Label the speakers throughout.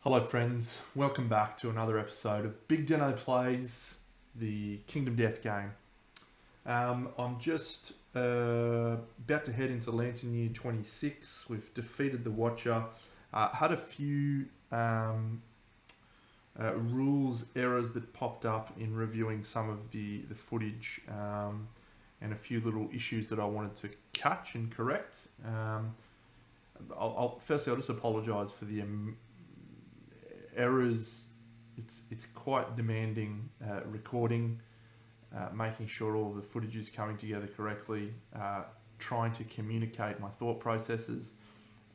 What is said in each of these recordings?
Speaker 1: Hello friends, welcome back to another episode of BigDenoPlays, the Kingdom Death game. I'm just about to head into Lantern Year 26. We've defeated the Watcher. Had a few rules errors that popped up in reviewing some of the footage and a few little issues that I wanted to catch and correct. Firstly, I'll just apologise for the errors. It's quite demanding recording, making sure all of the footage is coming together correctly, trying to communicate my thought processes,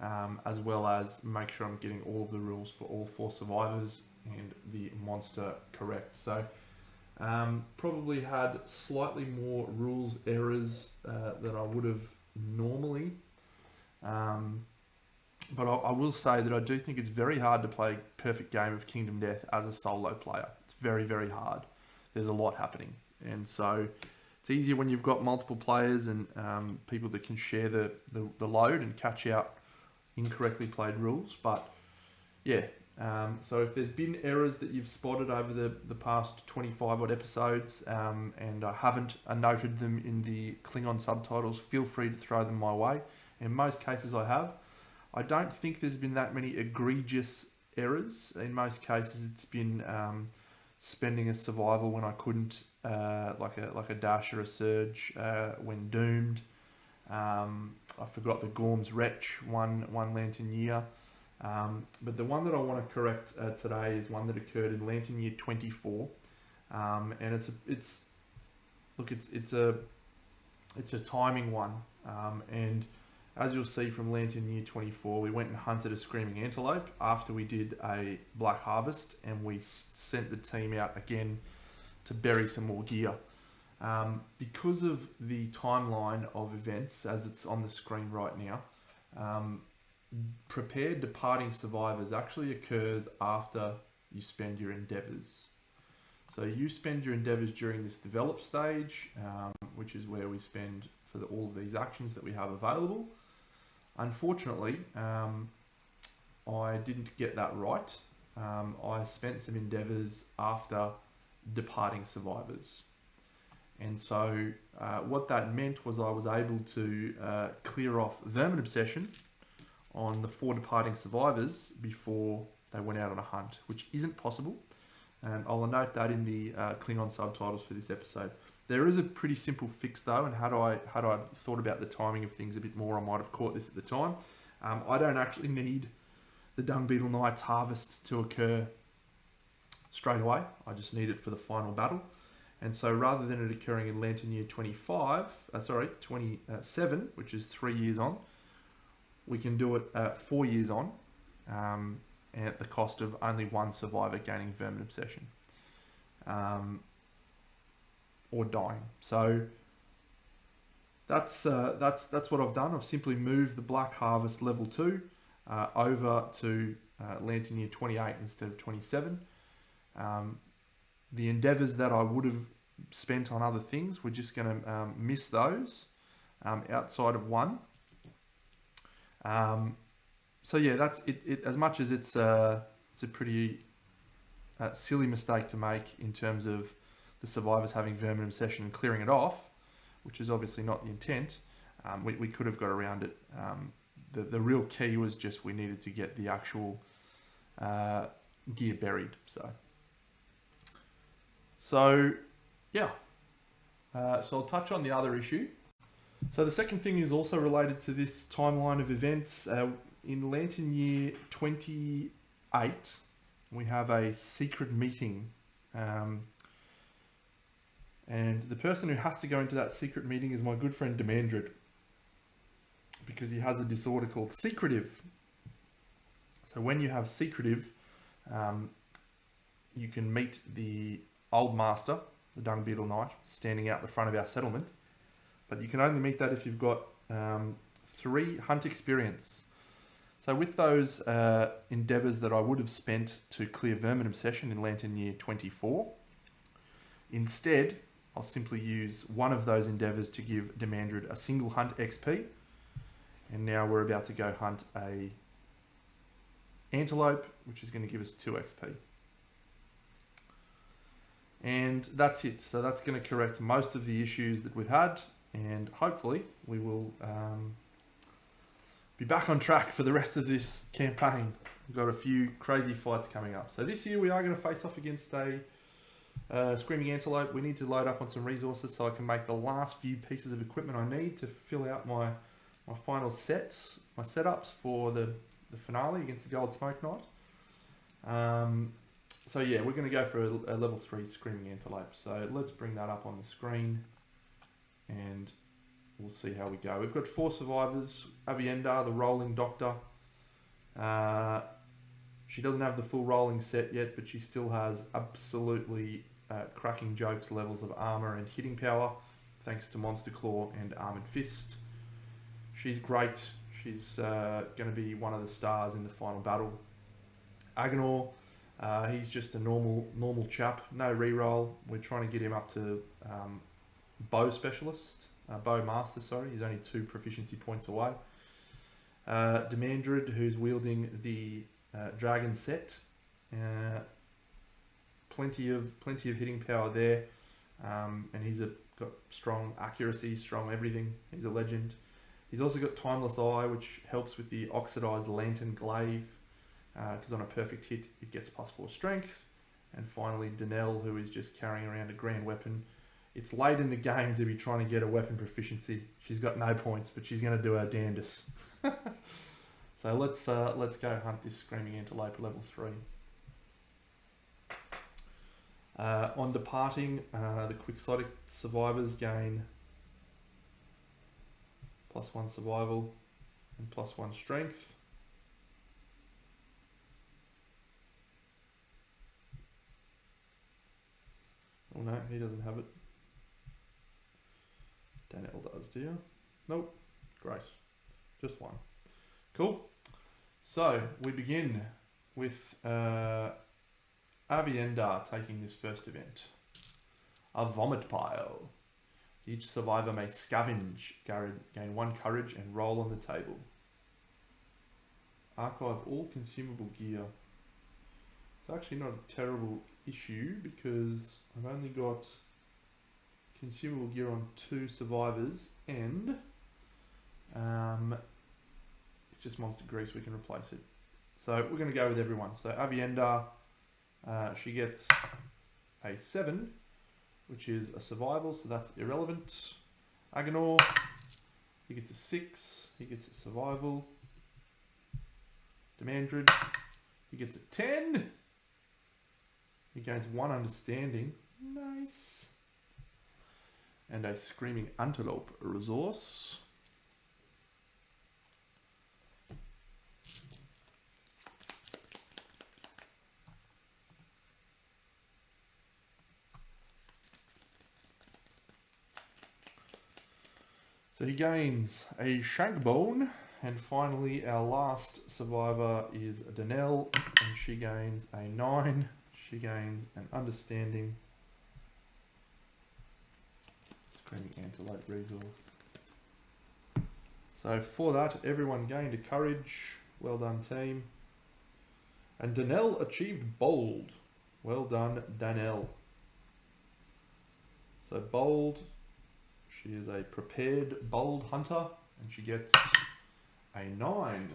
Speaker 1: as well as make sure I'm getting all of the rules for all 4 survivors and the monster correct. So probably had slightly more rules errors than I would have normally. But I will say that I do think it's very hard to play a perfect game of Kingdom Death as a solo player. It's very, very hard. There's a lot happening. And so it's easier when you've got multiple players and people that can share the load and catch out incorrectly played rules. But yeah, so if there's been errors that you've spotted over the past 25 odd episodes and I haven't noted them in the Klingon subtitles, feel free to throw them my way. In most cases I have. I don't think there's been that many egregious errors. In most cases, it's been spending a survival when I couldn't, like a dash or a surge when doomed. I forgot the Gorm's Wretch one Lantern Year. But the one that I want to correct today is one that occurred in Lantern Year 24, and it's a timing one, and as you'll see from Lantern Year 24, we went and hunted a screaming antelope after we did a black harvest, and we sent the team out again to bury some more gear. Because of the timeline of events, as it's on the screen right now, prepared departing survivors actually occurs after you spend your endeavours. So you spend your endeavours during this develop stage, which is where we spend for all of these actions that we have available. Unfortunately, I didn't get that right. I spent some endeavours after departing survivors. And so what that meant was I was able to clear off vermin obsession on the 4 departing survivors before they went out on a hunt, which isn't possible. And I'll note that in the Klingon subtitles for this episode. There is a pretty simple fix though, and had I thought about the timing of things a bit more, I might have caught this at the time. I don't actually need the Dung Beetle Knight's harvest to occur straight away. I just need it for the final battle. And so rather than it occurring in Lantern Year 27, which is 3 years on, we can do it 4 years on, at the cost of only 1 survivor gaining vermin obsession. Or dying. So that's what I've done. I've simply moved the Black Harvest level 2 over to Lantern Year 28 instead of 27. The endeavours that I would have spent on other things, we're just going to miss those outside of 1. So yeah, that's it. As much as it's a pretty silly mistake to make in terms of the survivors having vermin obsession and clearing it off, which is obviously not the intent, we could have got around it. The real key was just we needed to get the actual gear buried. So yeah. So I'll touch on the other issue. So the second thing is also related to this timeline of events. In Lantern Year 28, we have a secret meeting. And the person who has to go into that secret meeting is my good friend Demandred, because he has a disorder called secretive. So when you have secretive, you can meet the old master, the Dung Beetle Knight, standing out the front of our settlement. But you can only meet that if you've got 3 hunt experience. So with those endeavours that I would have spent to clear vermin obsession in Lantern Year 24, instead I'll simply use one of those endeavours to give Demandred a single hunt XP. And now we're about to go hunt a Antelope, which is going to give us 2 XP. And that's it. So that's going to correct most of the issues that we've had, and hopefully we will be back on track for the rest of this campaign. We've got a few crazy fights coming up. So this year we are going to face off against a Screaming Antelope. We need to load up on some resources so I can make the last few pieces of equipment I need to fill out my final sets, my setups for the finale against the Gold Smoke Knight. So yeah, we're going to go for a level 3 Screaming Antelope. So let's bring that up on the screen and we'll see how we go. We've got 4 survivors. Avienda, the rolling doctor. She doesn't have the full rolling set yet, but she still has absolutely cracking jokes levels of armor and hitting power, thanks to Monster Claw and Armored Fist. She's great. She's going to be one of the stars in the final battle. Agonor, he's just a normal chap, no reroll. We're trying to get him up to bow specialist, bow master, sorry. He's only 2 proficiency points away. Demandred, who's wielding the dragon set, plenty of hitting power there, and he's got strong accuracy, strong everything. He's a legend. He's also got Timeless Eye, which helps with the oxidized lantern glaive, because on a perfect hit it gets +4 strength. And finally Danelle, who is just carrying around a grand weapon. It's late in the game to be trying to get a weapon proficiency. She's got no points, but she's going to do her damnedest. So let's go hunt this Screaming Antelope level 3. On departing, the Quixotic survivors gain +1 survival and +1 strength. Oh no, he doesn't have it. Danelle does, do you? Nope. Great. Just 1. Cool. So we begin with Avienda taking this first event. A vomit pile. Each survivor may scavenge, gain 1 courage, and roll on the table. Archive all consumable gear. It's actually not a terrible issue because I've only got consumable gear on 2 survivors, and it's just monster grease, we can replace it. So we're going to go with everyone. So Avienda, she gets a 7, which is a survival, so that's irrelevant. Agonor, he gets a 6, he gets a survival. Demandred, he gets a 10. He gains 1 understanding. Nice. And a Screaming Antelope resource. So he gains a shank bone, and finally our last survivor is Danelle, and she gains a 9. She gains an understanding. Screaming Antelope resource. So for that, everyone gained a courage. Well done, team. And Danelle achieved bold. Well done, Danelle. So bold. She is a prepared bold hunter, and she gets a 9.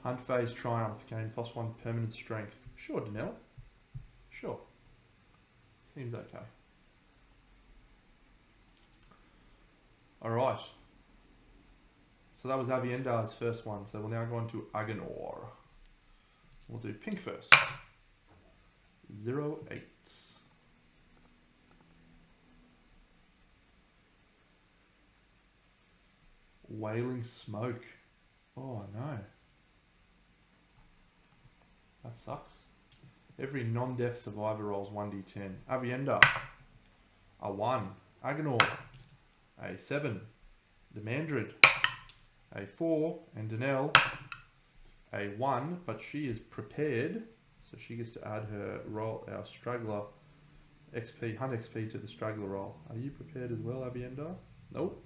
Speaker 1: Hunt phase triumph, gain +1 permanent strength. Sure, Danelle. Sure. Seems okay. Alright. So that was Avienda's first one. So we'll now go on to Agonor. We'll do pink first. 08. Wailing smoke. Oh no. That sucks. Every non-death survivor rolls 1d10. Avienda, a 1. Agonor, a 7. Demandred, a 4. And Danelle, a 1, but she is prepared, so she gets to add her roll, our straggler XP, hunt XP to the straggler roll. Are you prepared as well, Avienda? Nope.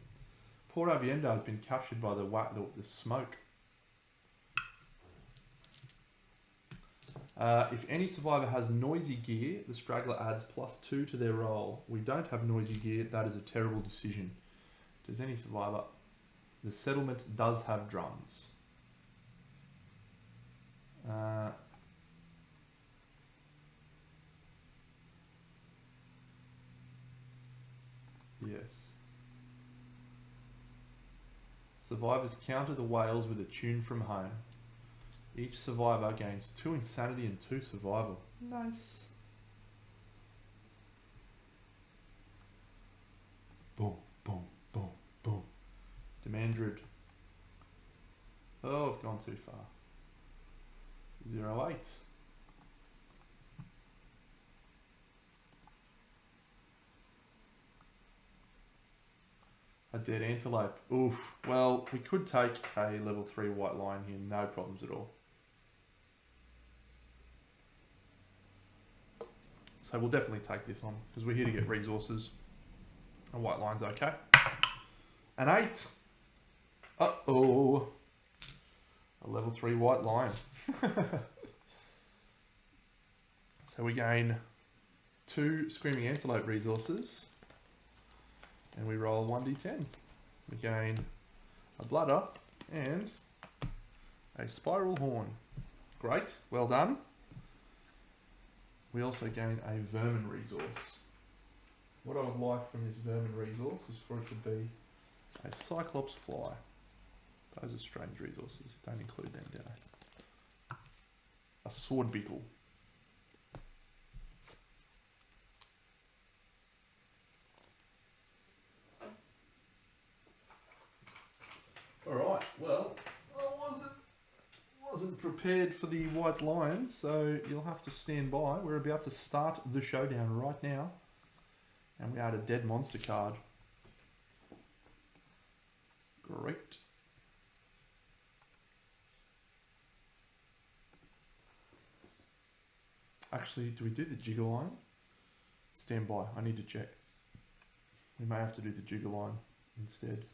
Speaker 1: Poor Avienda has been captured by the smoke. If any survivor has noisy gear, the straggler adds +2 to their roll. We don't have noisy gear. That is a terrible decision. Does any survivor? The settlement does have drums. Yes. Survivors counter the whales with a tune from home. Each survivor gains 2 insanity and 2 survival. Nice. Boom, boom, boom, boom. Demandrid. Oh, I've gone too far. 08. A dead antelope. Oof. Well, we could take a level 3 white lion here. No problems at all. So we'll definitely take this on because we're here to get resources. A white lion's okay. An 8. Uh-oh. A level 3 white lion. So we gain 2 screaming antelope resources. And we roll 1d10. We gain a bladder and a spiral horn. Great, well done. We also gain a vermin resource. What I would like from this vermin resource is for it to be a cyclops fly. Those are strange resources. Don't include them, do I? A sword beetle. Alright, well, I wasn't prepared for the white lion, so you'll have to stand by. We're about to start the showdown right now. And we add a dead monster card. Great. Actually, do we do the jigger line? Stand by, I need to check. We may have to do the jigger line instead.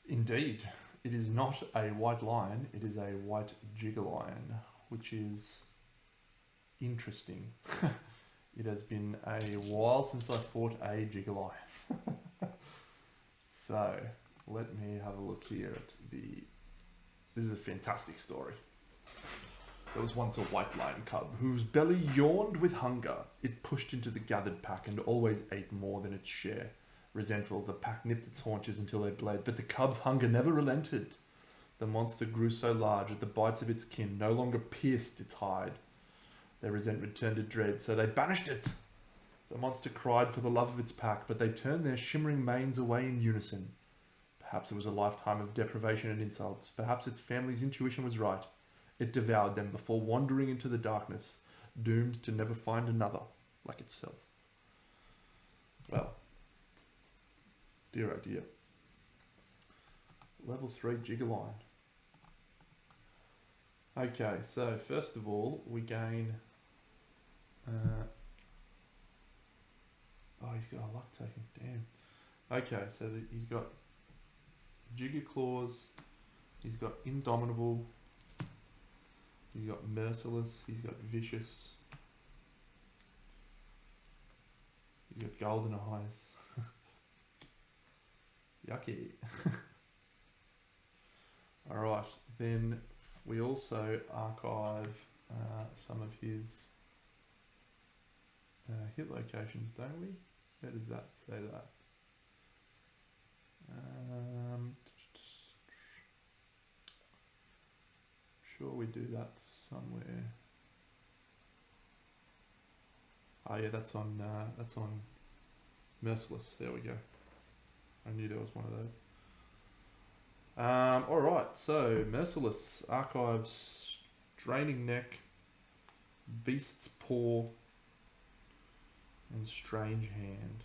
Speaker 1: Indeed, it is not a white lion, it is a white jigger lion, which is interesting. It has been a while since I fought a jigger lion. So, let me have a look here at the... This is a fantastic story. There was once a white lion cub whose belly yawned with hunger. It pushed into the gathered pack and always ate more than its share. Resentful, the pack nipped its haunches until they bled, but the cub's hunger never relented. The monster grew so large that the bites of its kin no longer pierced its hide. Their resentment turned to dread, so they banished it. The monster cried for the love of its pack, but they turned their shimmering manes away in unison. Perhaps it was a lifetime of deprivation and insults. Perhaps its family's intuition was right. It devoured them before wandering into the darkness, doomed to never find another like itself. Well, dear oh dear. Level 3 jigger line. Okay, so first of all, we gain... oh, he's got a luck token, damn. Okay, so he's got Jigger Claws, he's got Indomitable, he's got Merciless, he's got Vicious, he's got Golden Eyes. Yucky. Alright, then we also archive some of his hit locations, don't we? Where does that say that? Sure we do that somewhere. Oh yeah, that's on Merciless. There we go. I knew there was one of those. Alright, so Merciless archives Draining Neck, Beast's Paw, and Strange Hand.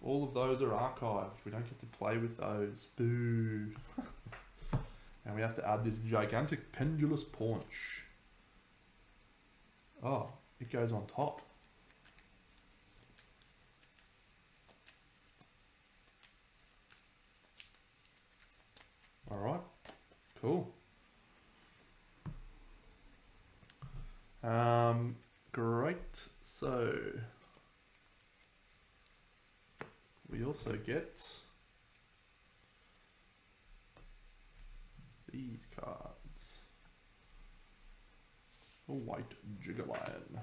Speaker 1: All of those are archived. We don't get to play with those. Boo. And we have to add this gigantic pendulous paunch. Oh, it goes on top. Alright, cool. Great. So we also get these cards. A white Jiggerlion.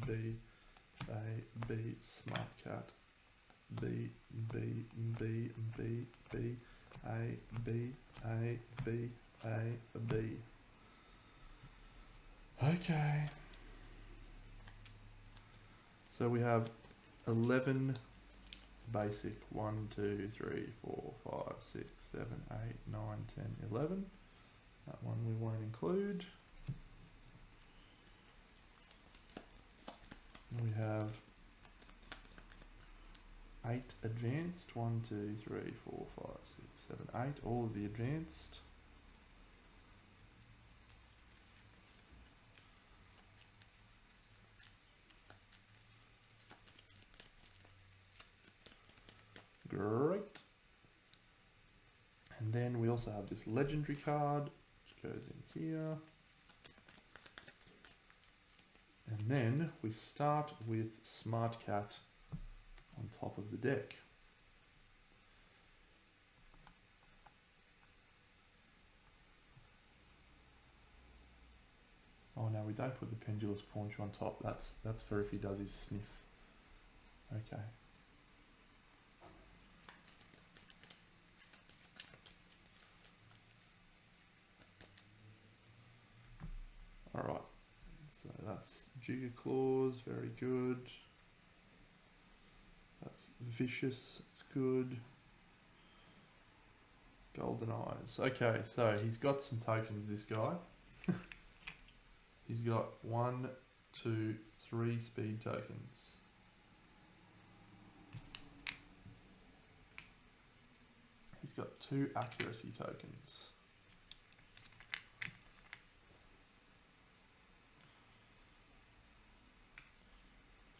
Speaker 1: B, B, Smart Cat. B, B, B, B, B, A, B, A, B, A, B. Okay. So we have 11 basic. 1, 2, 3, 4, 5, 6, 7, 8, 9, 10, 11. That one we won't include. We have 8 advanced. 1, 2, 3, 4, 5, 6, 7, 8. All of the advanced. Great. And then we also have this legendary card, which goes in here. And then we start with Smart Cat on top of the deck. Oh no, we don't put the pendulous paunch on top. That's for if he does his sniff. Okay. Alright, so that's Jigger Claws, very good. That's Vicious, it's good. Golden Eyes. Okay, so he's got some tokens, this guy. He's got 1, 2, 3 speed tokens. He's got 2 accuracy tokens.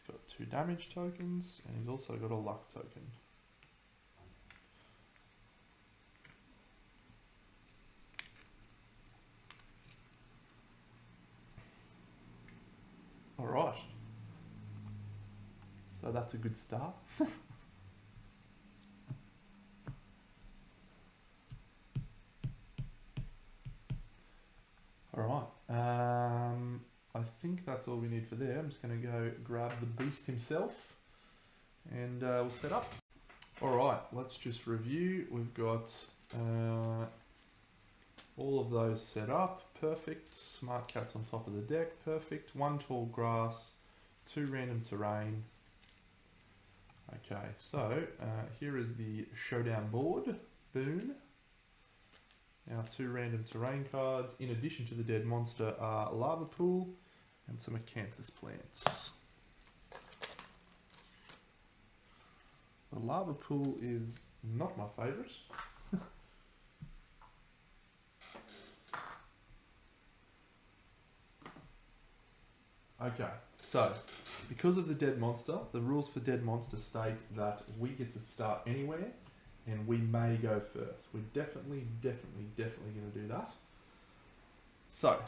Speaker 1: Got 2 damage tokens, and he's also got a luck token. Alright. So that's a good start. Alright. I think that's all we need for there. I'm just going to go grab the beast himself and we'll set up. Alright, let's just review. We've got all of those set up. Perfect. Smart Cat's on top of the deck. Perfect. 1 tall grass, 2 random terrain. Okay, so here is the showdown board. Boom. Now 2 random terrain cards. In addition to the dead monster are lava pool and some acanthus plants. The lava pool is not my favourite. Okay, so because of the dead monster, the rules for dead monster state that we get to start anywhere and we may go first. We're definitely going to do that. So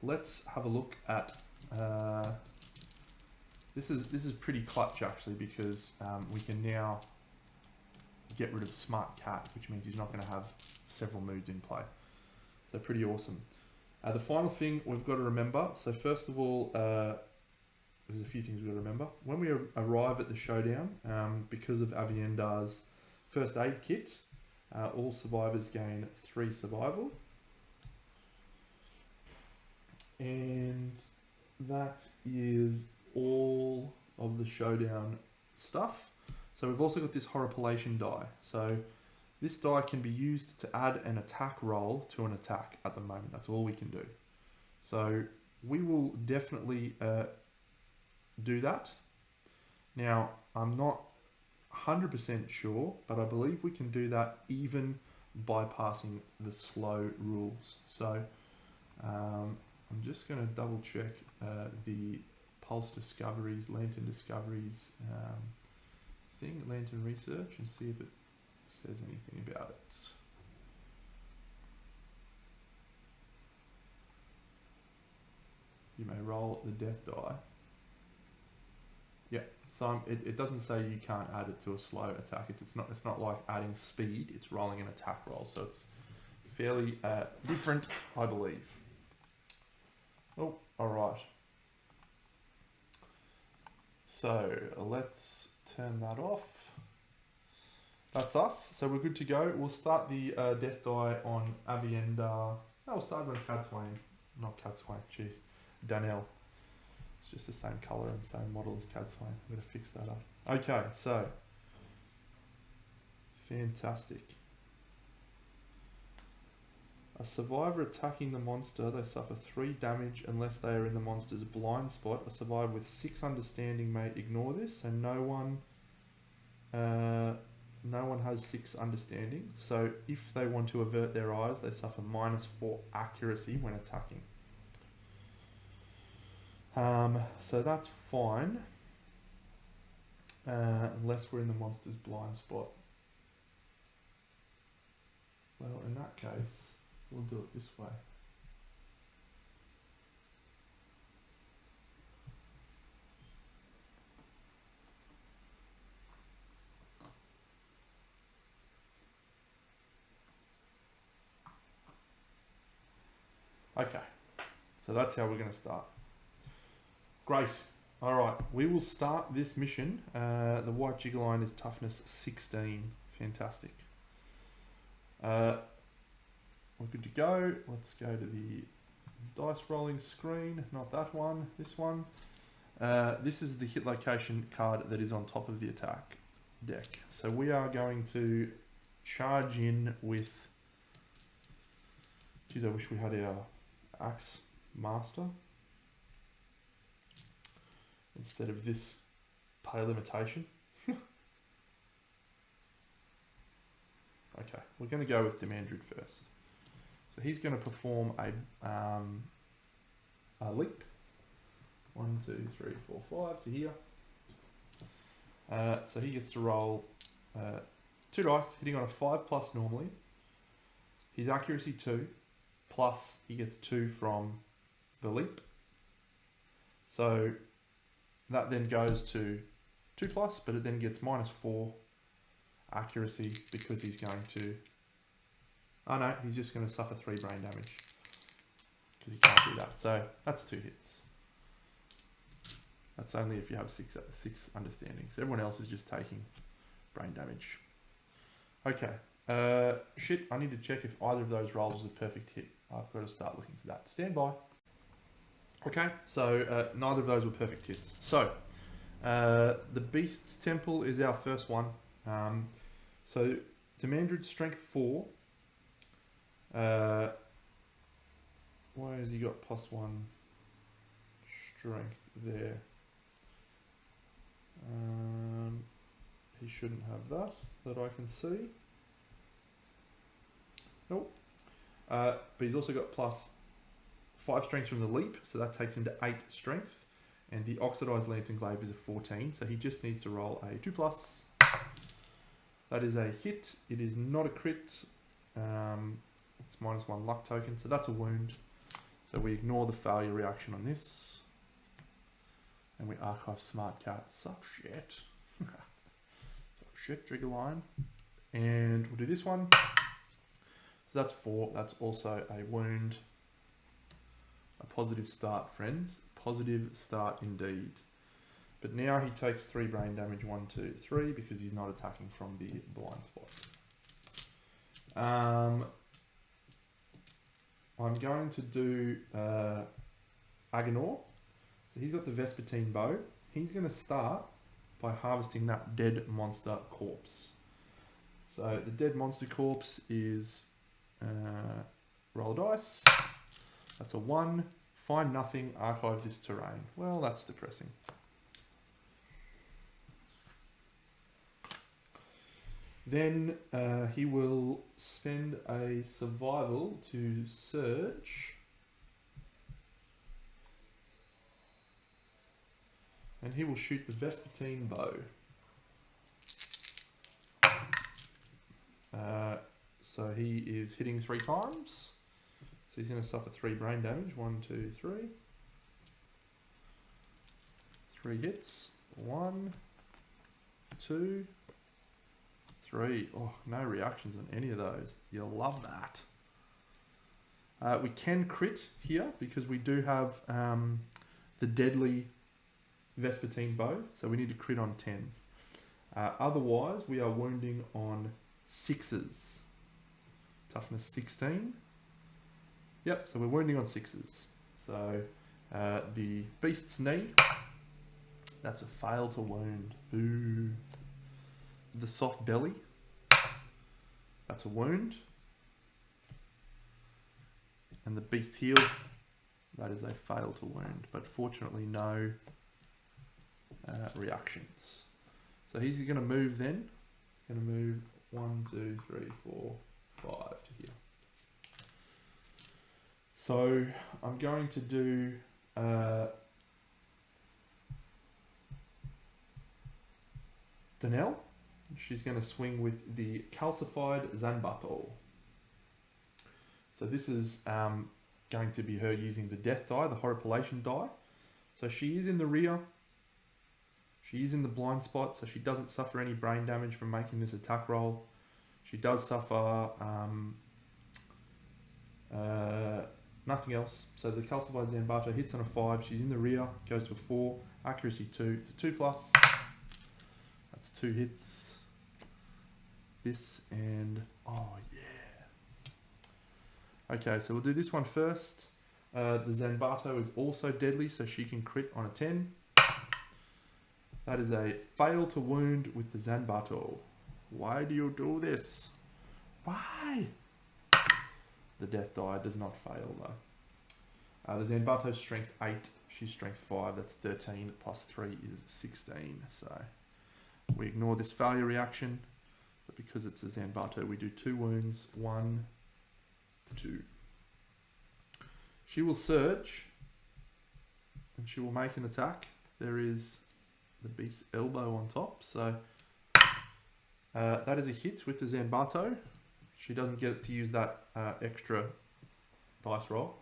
Speaker 1: let's have a look at this is pretty clutch actually, because we can now get rid of Smart Cat, which means he's not going to have several moods in play. So pretty awesome. The final thing we've got to remember, so first of all, there's a few things we've got to remember. When we arrive at the showdown, because of Aviendar's first aid kit, all survivors gain 3 survival. And that is all of the showdown stuff. So we've also got this horripilation die. So This die can be used to add an attack roll to an attack at the moment. That's all we can do. So we will definitely do that. Now, I'm not 100% sure, but I believe we can do that even bypassing the slow rules. So I'm just going to double check the Pulse Discoveries, Lantern Discoveries thing, Lantern Research, and see if it says anything about it. You may roll the death die. Yeah, so it doesn't say you can't add it to a slow attack. It's not like adding speed. It's rolling an attack roll, so it's fairly different, I believe. Oh, all right. So let's turn that off. That's us. So we're good to go. We'll start the death die on Avienda. No, we'll start on Cadswain. Not Cadswain, jeez. Danelle. It's just the same colour and same model as Cadswain. I'm going to fix that up. Okay, so. Fantastic. A survivor attacking the monster, they suffer 3 damage unless they are in the monster's blind spot. A survivor with 6 understanding may ignore this, and no one has 6 understanding. So if they want to avert their eyes, they suffer -4 accuracy when attacking. So that's fine, unless we're in the monster's blind spot. Well, in that case, we'll do it this way. Okay, so that's how we're going to start. Great. All right, we will start this mission. The white Jiggleline is toughness 16. Fantastic. We're good to go. Let's go to the dice rolling screen. Not that one, this one. This is the hit location card that is on top of the attack deck. So we are going to charge in with... Geez, I wish we had our Axe Master instead of this pale imitation. Okay, we're going to go with Demandrid first. So he's going to perform a leap. 1, 2, 3, 4, 5 to here. So he gets to roll 2 dice, hitting on a 5+ normally. His accuracy 2, plus he gets 2 from the leap. So that then goes to 2+, but it then gets -4 accuracy because he's going to... Oh no, he's just going to suffer 3 brain damage because he can't do that. So that's 2 hits. That's only if you have 6 understandings. Everyone else is just taking brain damage. Okay. Shit, I need to check if either of those rolls was a perfect hit. I've got to start looking for that. Stand by. Okay, so neither of those were perfect hits. So, the Beast's Temple is our first one. So, Demandrid Strength 4. Why has he got +1 strength there? He shouldn't have that I can see. Nope. But he's also got +5 strength from the leap, so that takes him to 8 strength. And the Oxidized Lantern Glaive is a 14, so he just needs to roll a 2+. That is a hit. It is not a crit. It's -1 luck token, so that's a wound. So we ignore the failure reaction on this. And we archive Smart Cat. Suck shit. Suck shit, Jiggleline. And we'll do this one. So that's 4. That's also a wound. A positive start, friends. Positive start indeed. But now he takes 3 brain damage. 1, 2, 3, because he's not attacking from the blind spot. I'm going to do Agonor. So he's got the Vespertine bow. He's going to start by harvesting that dead monster corpse. So the dead monster corpse is roll a dice. That's a 1. Find nothing. Archive this terrain. Well, that's depressing. Then he will spend a survival to search. And he will shoot the Vespertine bow. So he is hitting 3 times. So he's going to suffer 3 brain damage. 1, 2, 3. 3 hits. 1, 2, 3. Oh, no reactions on any of those. You'll love that. We can crit here because we do have the deadly Vespertine bow. So we need to crit on 10s. Otherwise, we are wounding on 6s. Toughness 16. Yep, so we're wounding on 6s. So the beast's knee, that's a fail to wound. Ooh. The soft belly, that's a wound. And the beast heel, that is a fail to wound. But fortunately no reactions. So he's going to move then. He's going to move 1, 2, 3, 4, 5 to here. So I'm going to do Danelle. She's going to swing with the calcified Zanbato. So this is going to be her using the death die, the horripilation die. So she is in the rear. She is in the blind spot, so she doesn't suffer any brain damage from making this attack roll. She does suffer nothing else. So the calcified Zanbato hits on a 5. She's in the rear, goes to a 4. Accuracy 2. It's a 2+. That's 2 hits. This and... oh, yeah. Okay, so we'll do this one first. The Zanbato is also deadly, so she can crit on a 10. That is a fail to wound with the Zanbato. Why do you do this? Why? The death die does not fail though. The Zanbato's strength 8, she's strength 5, that's 13, plus 3 is 16. So we ignore this failure reaction, but because it's a Zanbato, we do 2 wounds, 1, 2. She will surge, and she will make an attack. There is the beast's elbow on top, so that is a hit with the Zanbato. She doesn't get to use that extra dice roll.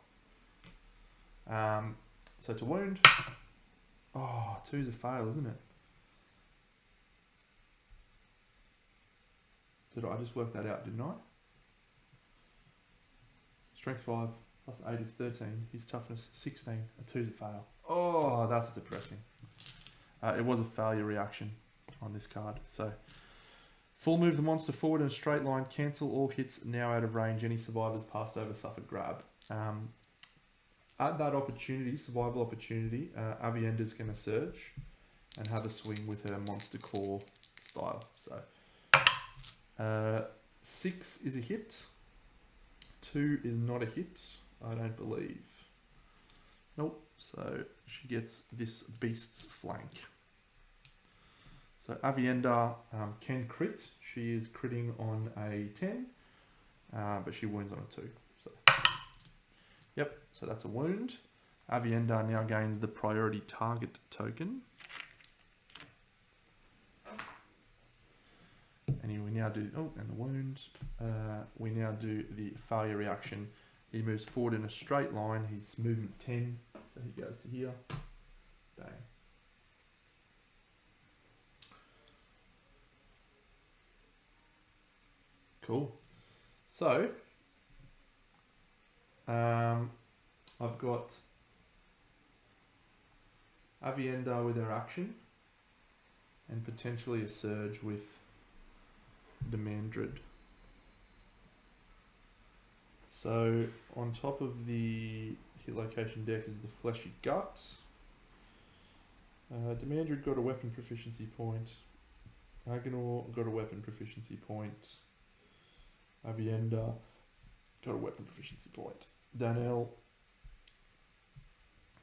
Speaker 1: So to wound, oh, 2's a fail, isn't it? I just worked that out, didn't I? Strength 5 plus 8 is 13. His toughness 16. A 2's a fail. Oh, that's depressing. It was a failure reaction on this card. So, full move the monster forward in a straight line. Cancel all hits now out of range. Any survivors passed over suffer grab. At that opportunity, survival opportunity, Avienda's going to surge and have a swing with her monster core style. So, 6 is a hit. 2 is not a hit, I don't believe. Nope. So she gets this beast's flank. So Avienda can crit. She is critting on a 10, but she wounds on a 2. So, yep, so that's a wound. Avienda now gains the priority target token. And we now do, oh, and the wound. We now do the failure reaction. He moves forward in a straight line. He's movement 10. So he goes to here. Bang. Cool. So, I've got Avienda with her action and potentially a surge with Demandred. So on top of the hit location deck is the fleshy gut. Demandred got a weapon proficiency point. Agenor got a weapon proficiency point. Avienda got a weapon proficiency point. Danelle,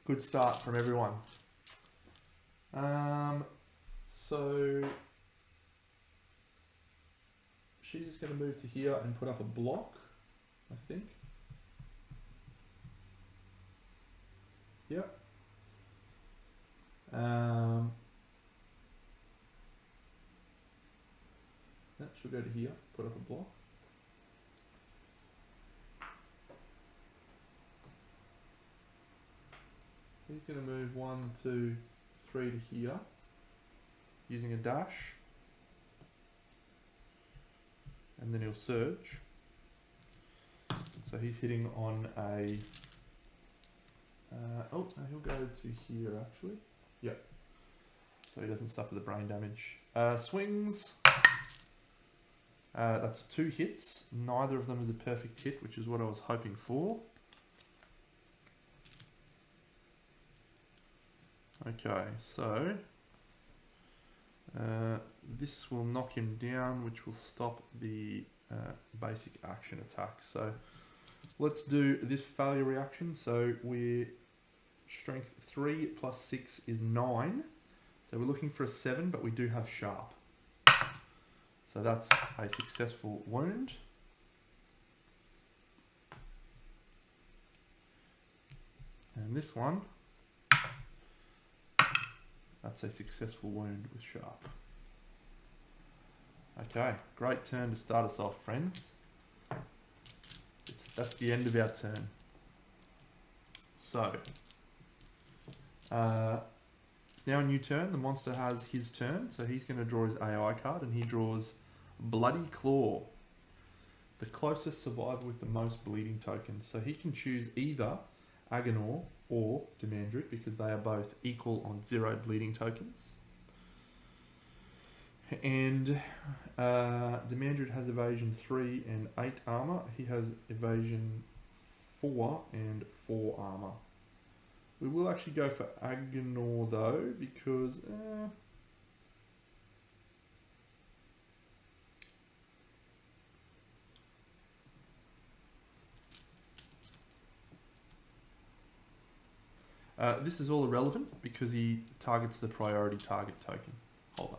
Speaker 1: good start from everyone. So she's just going to move to here and put up a block, I think. Yep. That should go to here, put up a block. He's going to move 1, 2, 3 to here, using a dash. And then he'll surge. So he's hitting on a... oh, no, he'll go to here actually. Yep. So he doesn't suffer the brain damage. Swings. That's 2 hits. Neither of them is a perfect hit, which is what I was hoping for. Okay, so this will knock him down, which will stop the basic action attack. So let's do this failure reaction. So we're strength 3 plus 6 is 9. So we're looking for a 7, but we do have sharp. So that's a successful wound. And this one, that's a successful wound with sharp. Okay, great turn to start us off, friends. That's the end of our turn. So, it's now a new turn. The monster has his turn, so he's going to draw his AI card, and he draws Bloody Claw. The closest survivor with the most bleeding tokens. So he can choose either Agenor or Demandred, because they are both equal on 0 bleeding tokens. And Demandred has evasion 3 and 8 armor. He has evasion 4 and 4 armor. We will actually go for Agenor though, because this is all irrelevant because he targets the priority target token holder.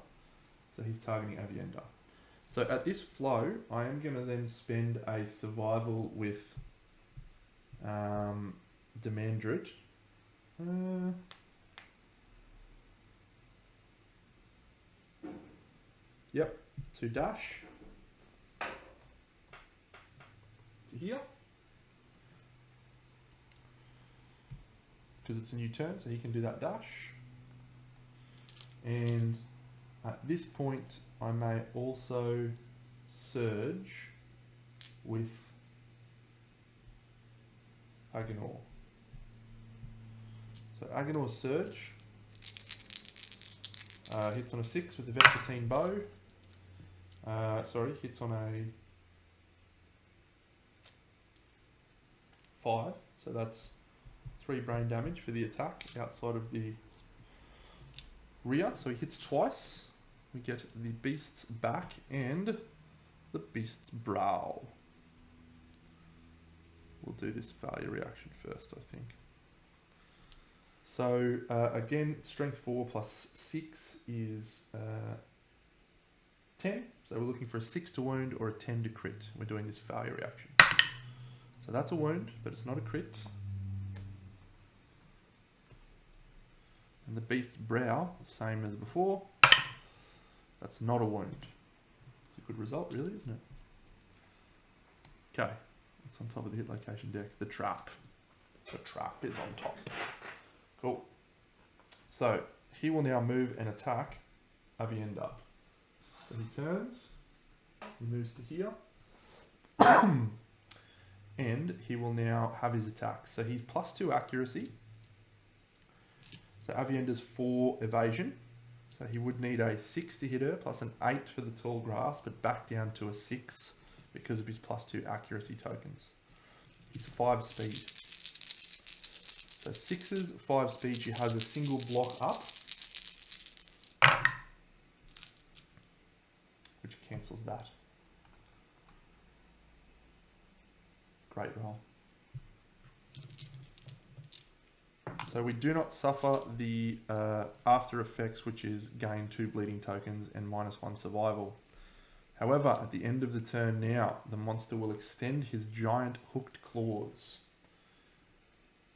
Speaker 1: So he's targeting Avienda. So at this flow, I am going to then spend a survival with Demandred. Yep, to dash to here. Because it's a new turn, so he can do that dash. And at this point, I may also surge with Agenor. So Agenor surge hits on a 6 with the Vespertine bow. Sorry, hits on a 5. So that's 3 brain damage for the attack outside of the rear. So he hits twice. We get the beast's back and the beast's brow. We'll do this failure reaction first, I think. So again, strength 4 plus 6 is 10. So we're looking for a 6 to wound or a 10 to crit. We're doing this failure reaction. So that's a wound, but it's not a crit. And the beast's brow, same as before. That's not a wound. It's a good result, really, isn't it? Okay, what's on top of the hit location deck? The trap. The trap is on top. Cool. So he will now move and attack Avienda. So he turns, he moves to here, and he will now have his attack. So he's +2 accuracy. So Avienda's 4 evasion. So he would need a 6 to hit her, plus an 8 for the tall grass, but back down to a 6 because of his +2 accuracy tokens. He's 5 speed. So 6s, 5 speed, she has a single block up. cancels that. Great roll. So we do not suffer the after effects, which is gain 2 bleeding tokens and -1 survival. However, at the end of the turn now, the monster will extend his giant hooked claws.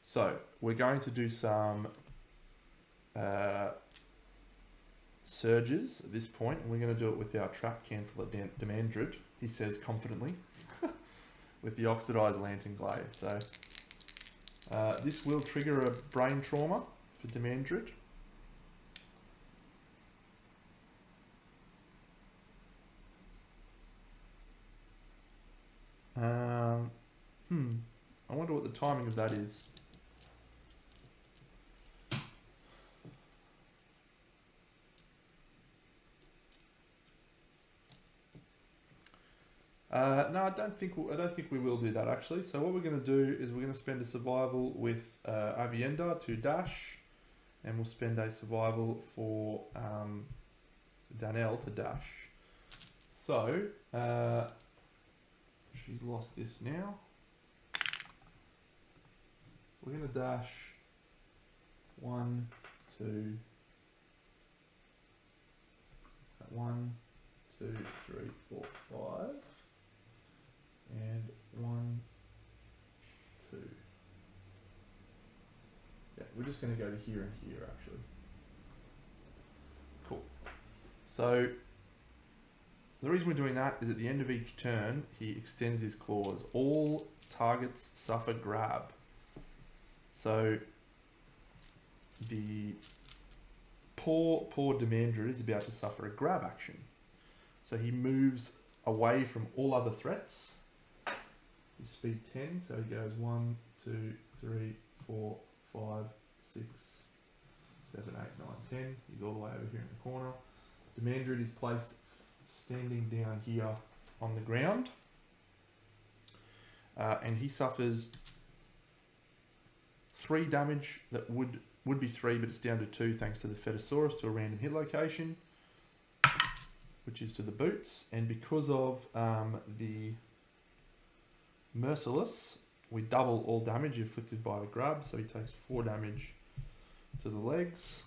Speaker 1: So we're going to do some surges at this point, and we're going to do it with our trap canceller Demandrid, he says confidently, with the oxidized lantern glaive. So this will trigger a brain trauma for Demandrid. I wonder what the timing of that is. No, I don't think we will do that actually. So what we're going to do is we're going to spend a survival with Avienda to dash, and we'll spend a survival for Danelle to dash. So she's lost this now. We're going to dash 1, 2, 1, 2, 3, 4, 5. And 1, 2. Yeah, we're just going to go to here and here actually. Cool. So the reason we're doing that is at the end of each turn, he extends his claws. All targets suffer grab. So the poor Demandrid is about to suffer a grab action. So he moves away from all other threats. He's speed 10, so he goes 1, 2, 3, 4, 5, 6, 7, 8, 9, 10. He's all the way over here in the corner. Demandrid is placed standing down here on the ground. And he suffers 3 damage that would be 3, but it's down to 2 thanks to the Fetosaurus to a random hit location, which is to the boots. And because of the Merciless, we double all damage inflicted by a grab, so he takes 4 damage to the legs.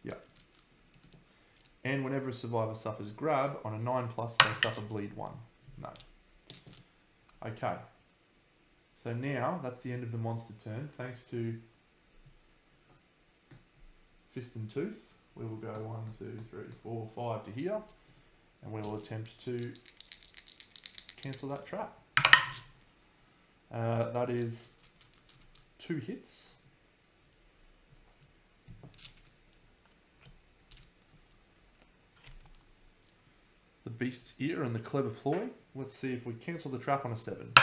Speaker 1: Yeah. And whenever a survivor suffers grab, on a 9+, they suffer bleed 1. No. Okay. So now, that's the end of the monster turn. Thanks to Fist and Tooth, we will go 1, 2, 3, 4, 5 to here, and we will attempt to cancel that trap. That is 2 hits. The Beast's Ear and the Clever Ploy. Let's see if we cancel the trap on a 7.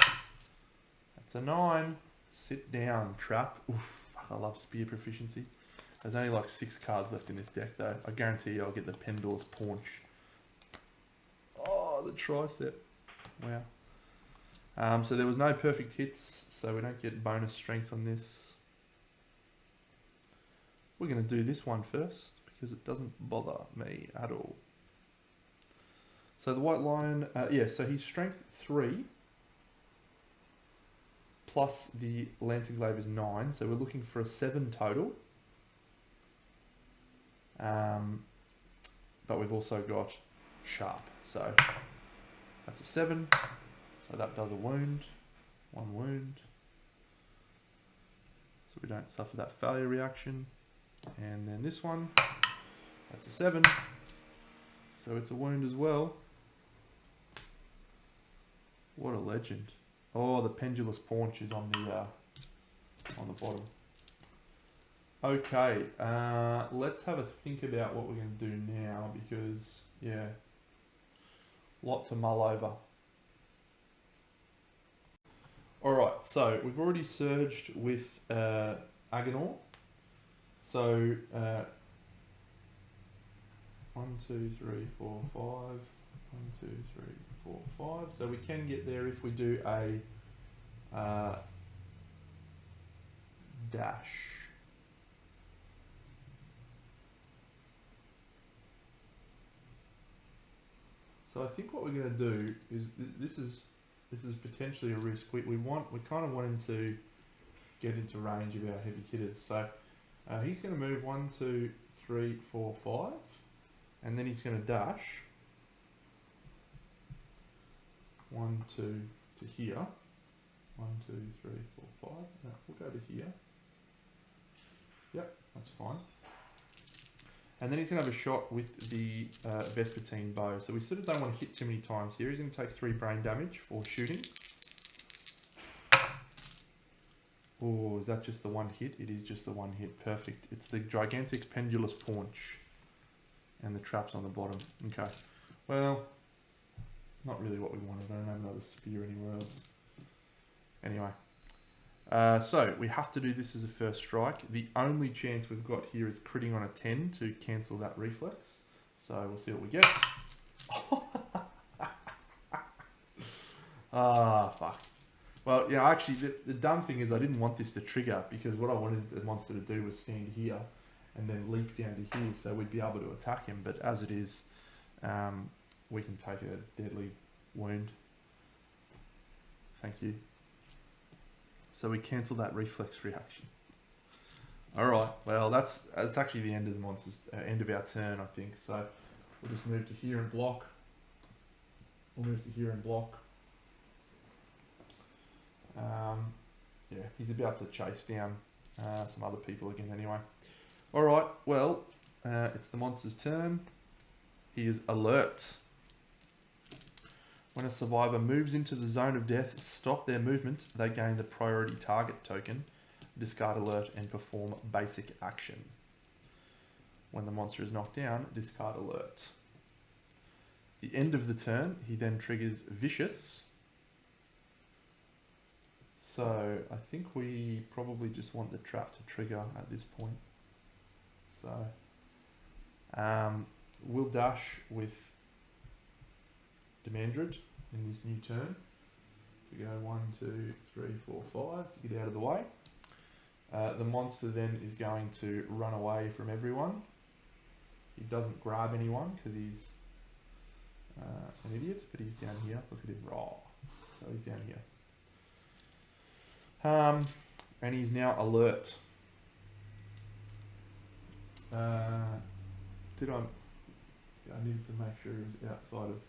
Speaker 1: That's a 9. Sit down, trap. Oof, fuck, I love spear proficiency. There's only like 6 cards left in this deck though. I guarantee you I'll get the Pendulous Paunch. Oh, the tricep. Wow. So there was no perfect hits, so we don't get bonus strength on this. We're going to do this one first because it doesn't bother me at all. So the White Lion, yeah, so he's strength 3 plus the Lantern Glaive is 9, so we're looking for a 7 total. But we've also got Sharp, so that's a 7. So that does a wound, 1 wound. So we don't suffer that failure reaction. And then this one, that's a 7. So it's a wound as well. What a legend. Oh, the Pendulous Paunch is on the bottom. Okay, let's have a think about what we're going to do now because, yeah, lot to mull over. Alright, so we've already surged with Agonor. So, 1, 2, 3, 4, 5. 1, 2, 3, 4, 5. So we can get there if we do a dash. So I think what we're going to do is this is potentially a risk. We kind of want him to get into range of our heavy hitters. So he's going to move 1, 2, 3, 4, 5, and then he's going to dash 1, 2 to here. 1, 2, 3, 4, 5. No, we'll go to here. Yep, that's fine. And then he's going to have a shot with the Vespertine bow. So we sort of don't want to hit too many times here. He's going to take 3 brain damage for shooting. Oh, is that just the one hit? It is just the one hit. Perfect. It's the gigantic pendulous paunch. And the traps on the bottom. Okay. Well, not really what we wanted. I don't have another spear anywhere else. Anyway. So we have to do this as a first strike. The only chance we've got here is critting on a 10 to cancel that reflex. So we'll see what we get. Fuck. Well, yeah, actually, the dumb thing is I didn't want this to trigger because what I wanted the monster to do was stand here and then leap down to here so we'd be able to attack him. But as it is, we can take a deadly wound. Thank you. So we cancel that reflex reaction. All right. Well, that's actually the end of the monster's end of our turn, I think. So we'll just move to here and block. We'll move to here and block. Yeah, he's about to chase down some other people again. Anyway. All right. Well, it's the monster's turn. He is alert. When a survivor moves into the zone of death, stop their movement, they gain the priority target token, discard alert, and perform basic action. When the monster is knocked down, discard alert. The end of the turn, he then triggers Vicious. So I think we probably just want the trap to trigger at this point. So we'll dash with Demandred in this new turn to go 1, 2, 3, 4, 5 to get out of the way. The monster then is going to run away from everyone. He doesn't grab anyone because he's an idiot, but he's down here. Look at him raw. So he's down here. And he's now alert. I needed to make sure he was outside of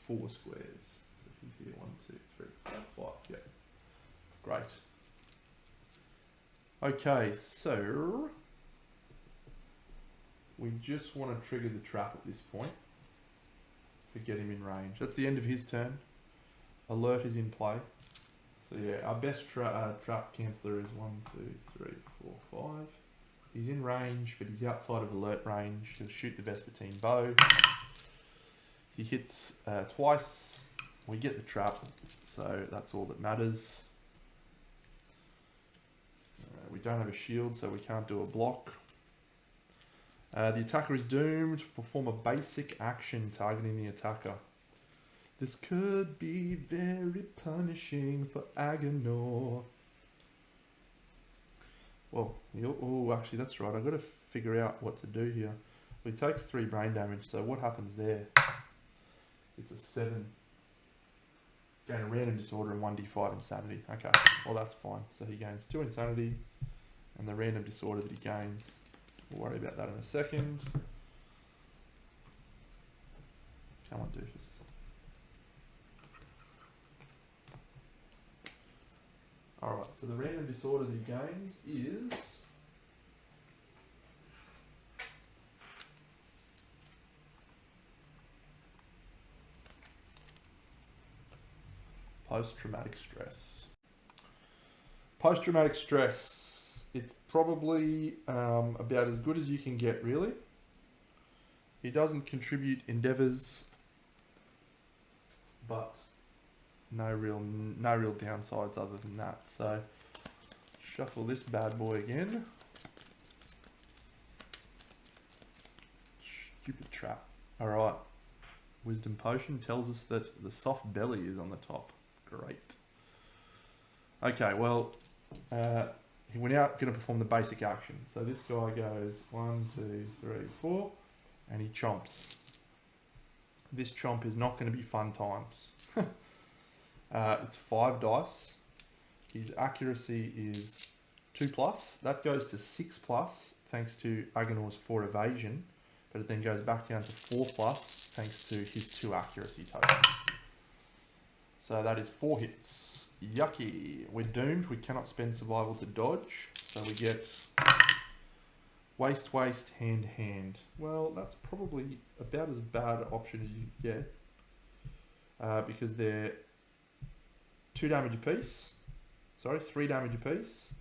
Speaker 1: 4 squares. So if he's here, 1, 2, 3, 4, 5. Yep. Great. Okay, so we just want to trigger the trap at this point to get him in range. That's the end of his turn. Alert is in play. So yeah, our best trap canceller is 1, 2, 3, 4, 5. He's in range, but he's outside of alert range. He'll shoot the Vespertine bow. He hits twice. We get the trap, so that's all that matters. We don't have a shield, so we can't do a block. The attacker is doomed to perform a basic action targeting the attacker. This could be very punishing for Agonor. Well, oh, actually, that's right. I've got to figure out what to do here. Well, he takes 3 brain damage, so what happens there? It's a 7. Gain a random disorder and 1d5 insanity. Okay, well, that's fine. So he gains 2 insanity, and the random disorder that he gains, we'll worry about that in a second. Come on, doofus. Alright, so the random disorder that he gains is post-traumatic stress. Post-traumatic stress, it's probably about as good as you can get, really. He doesn't contribute endeavours, but no real downsides other than that. So shuffle this bad boy again. Stupid trap. Alright. Wisdom potion tells us that the soft belly is on the top. Great. Okay, well, we're now going to perform the basic action. So this guy goes 1, 2, 3, 4, and he chomps. This chomp is not going to be fun times. It's 5 dice. His accuracy is 2+. That goes to 6+, thanks to Agonor's 4 evasion, but it then goes back down to 4+, thanks to his 2 accuracy tokens. So that is 4 hits. Yucky. We're doomed. We cannot spend survival to dodge, so we get waste, waste, hand, hand. Well, that's probably about as bad an option as you can get, because they're 2 damage apiece. Sorry, 3 damage apiece.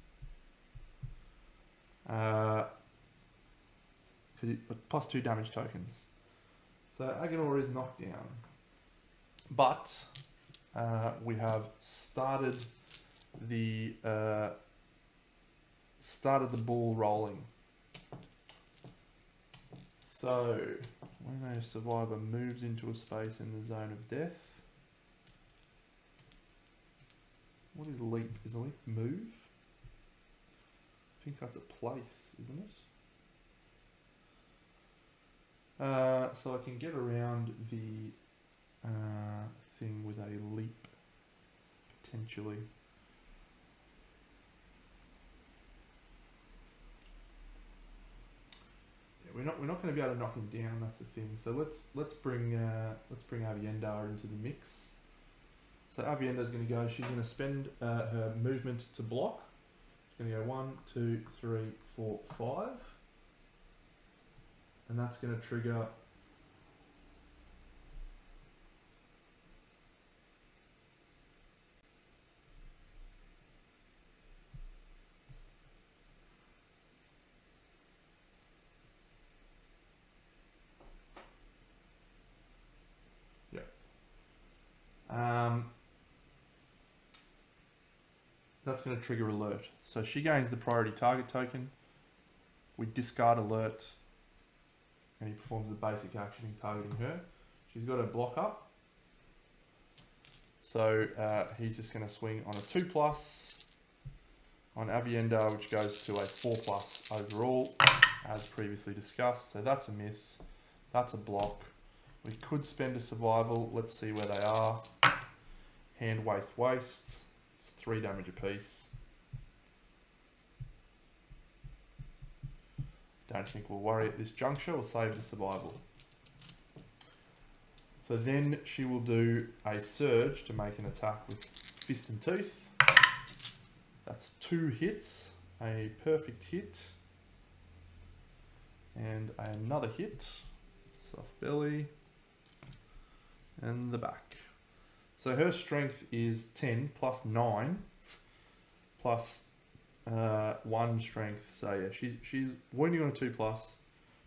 Speaker 1: Plus 2 damage tokens. So Agonor is knocked down. But we have started the ball rolling. So when a survivor moves into a space in the zone of death, what is leap? Is a leap move? I think that's a place, isn't it? So I can get around the thing with a leap, potentially. Yeah, we're not going to be able to knock him down. That's the thing. So let's bring Aviendar into the mix. So Aviendar's going to go. She's going to spend her movement to block. She's going to go 1, 2, 3, 4, 5. And that's going to trigger that's going to trigger alert. So she gains the priority target token. We discard alert. And he performs the basic action in targeting her. She's got her block up. So he's just going to swing on a 2+ on Aviendar, which goes to a 4+ overall, as previously discussed. So that's a miss. That's a block. We could spend a survival. Let's see where they are. Hand, waste, waste. It's 3 damage apiece. Don't think we'll worry at this juncture. We'll save the survival. So then she will do a surge to make an attack with fist and tooth. That's 2 hits, a perfect hit, and another hit. Soft belly, and the back. So her strength is 10 plus 9 plus 1 strength. So yeah, she's wounding on a 2+.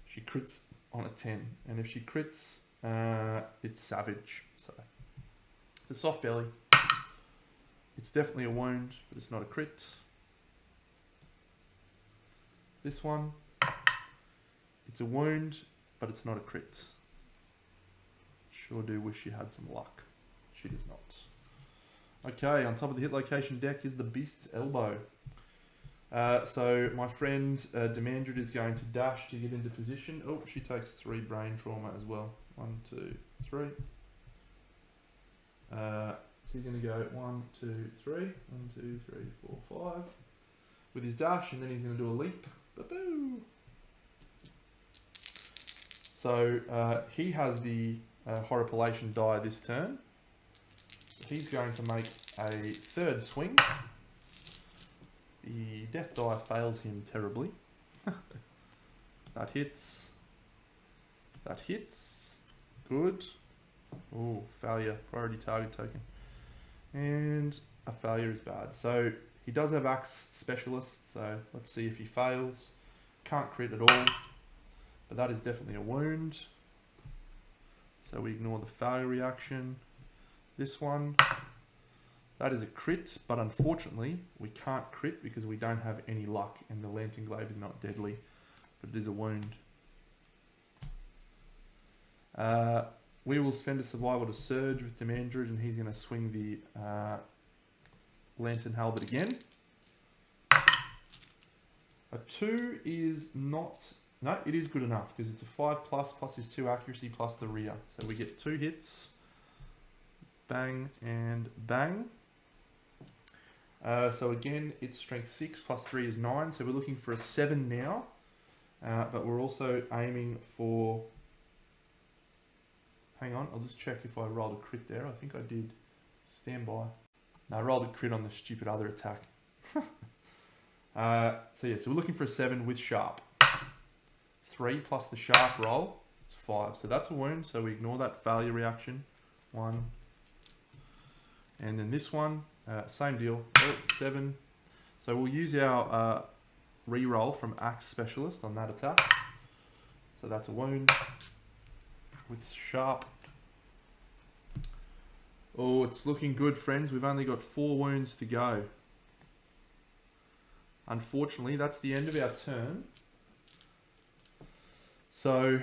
Speaker 1: She crits on a 10, and if she crits, it's savage. So the soft belly, it's definitely a wound, but it's not a crit. This one, it's a wound, but it's not a crit. Sure do wish she had some luck. She does not. Okay, on top of the hit location deck is the Beast's Elbow. So my friend Demandred is going to dash to get into position. Oh, she takes 3 brain trauma as well. 1, 2, 3. So he's going to go 1, 2, 3. 1, 2, 3, 4, 5. With his dash, and then he's going to do a leap. Ba-boo! So he has the Horripilation die this turn. He's going to make a 3rd swing. The death die fails him terribly. That hits. That hits. Good. Oh, failure. Priority target token. And a failure is bad. So he does have Axe Specialist, so let's see if he fails. Can't crit at all. But that is definitely a wound. So we ignore the failure reaction. This one, that is a crit, but unfortunately we can't crit because we don't have any luck and the Lantern Glaive is not deadly, but it is a wound. We will spend a survival to surge with Demandred, and he's going to swing the Lantern Halberd again. A 2 is not No, it is good enough because it's a 5 plus his 2 accuracy plus the rear. So we get 2 hits. Bang and bang. So again, it's strength 6 plus 3 is 9. So we're looking for a 7 now. But we're also aiming for... Hang on, I'll just check if I rolled a crit there. I think I did. Stand by. No, I rolled a crit on the stupid other attack. So yeah, so we're looking for a 7 with sharp. 3 plus the sharp roll, it's 5. So that's a wound, so we ignore that failure reaction. 1. And then this one, same deal. Oh, 7. So we'll use our re-roll from Axe Specialist on that attack. So that's a wound with sharp. Oh, it's looking good, friends. We've only got 4 wounds to go. Unfortunately, that's the end of our turn. So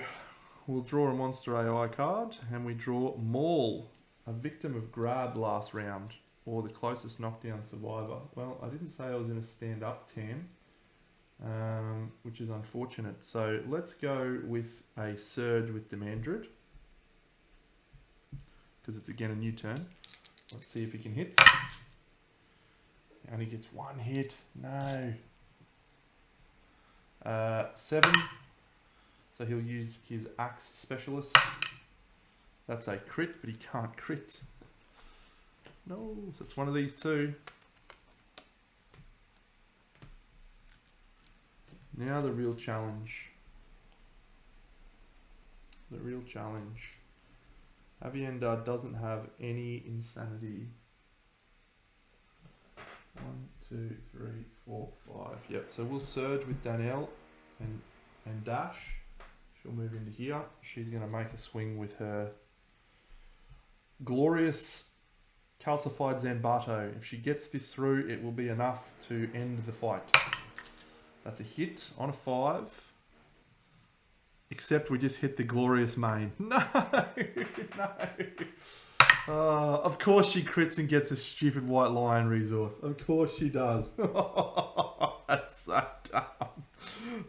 Speaker 1: we'll draw a Monster AI card, and we draw Maul, a victim of grab last round, or the closest knockdown survivor. Well, I didn't say I was in a stand-up TAM, which is unfortunate. So let's go with a Surge with Demandred, because it's again a new turn. Let's see if he can hit. He only gets 1 hit. No. 7. So he'll use his Axe Specialist. That's a crit, but he can't crit. No, so it's one of these two. Now the real challenge. The real challenge. Aviendar doesn't have any insanity. 1, 2, 3, 4, 5. Yep, so we'll surge with Danelle and dash. She'll move into here. She's going to make a swing with her glorious calcified Zanbato. If she gets this through, it will be enough to end the fight. That's a hit on a 5. Except we just hit the glorious main. No! No! Of course she crits and gets a stupid white lion resource. Of course she does. That's so dumb.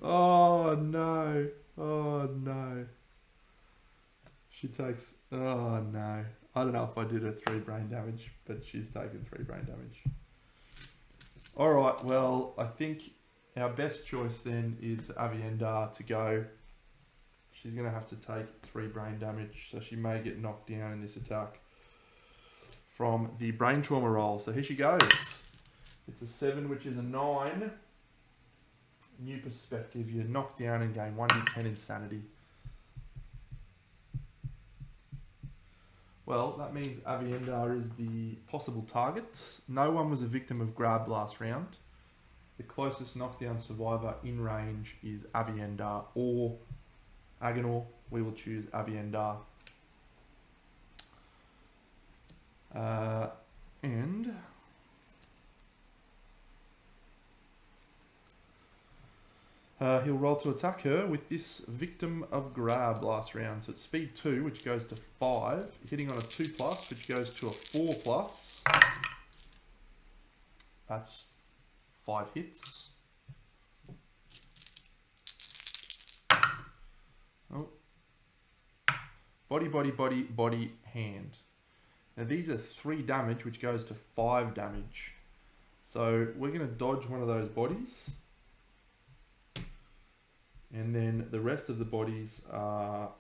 Speaker 1: Oh no. Oh no. She takes... Oh no. I don't know if I did her 3 brain damage, but she's taken 3 brain damage. Alright, well, I think our best choice then is for Aviendar to go. She's going to have to take 3 brain damage, so she may get knocked down in this attack from the brain trauma roll. So here she goes. It's a 7, which is a 9. New perspective. You're knocked down and gain 1d10 insanity. Well, that means Aviendar is the possible target. No one was a victim of grab last round. The closest knockdown survivor in range is Aviendar or Agonor. We will choose Aviendar. And he'll roll to attack her with this victim of grab last round. So it's speed 2, which goes to 5, hitting on a 2 plus, which goes to a 4 plus. That's 5 hits. Oh. Body, body, body, body, hand. Now these are 3 damage, which goes to 5 damage. So we're going to dodge one of those bodies. And then the rest of the bodies are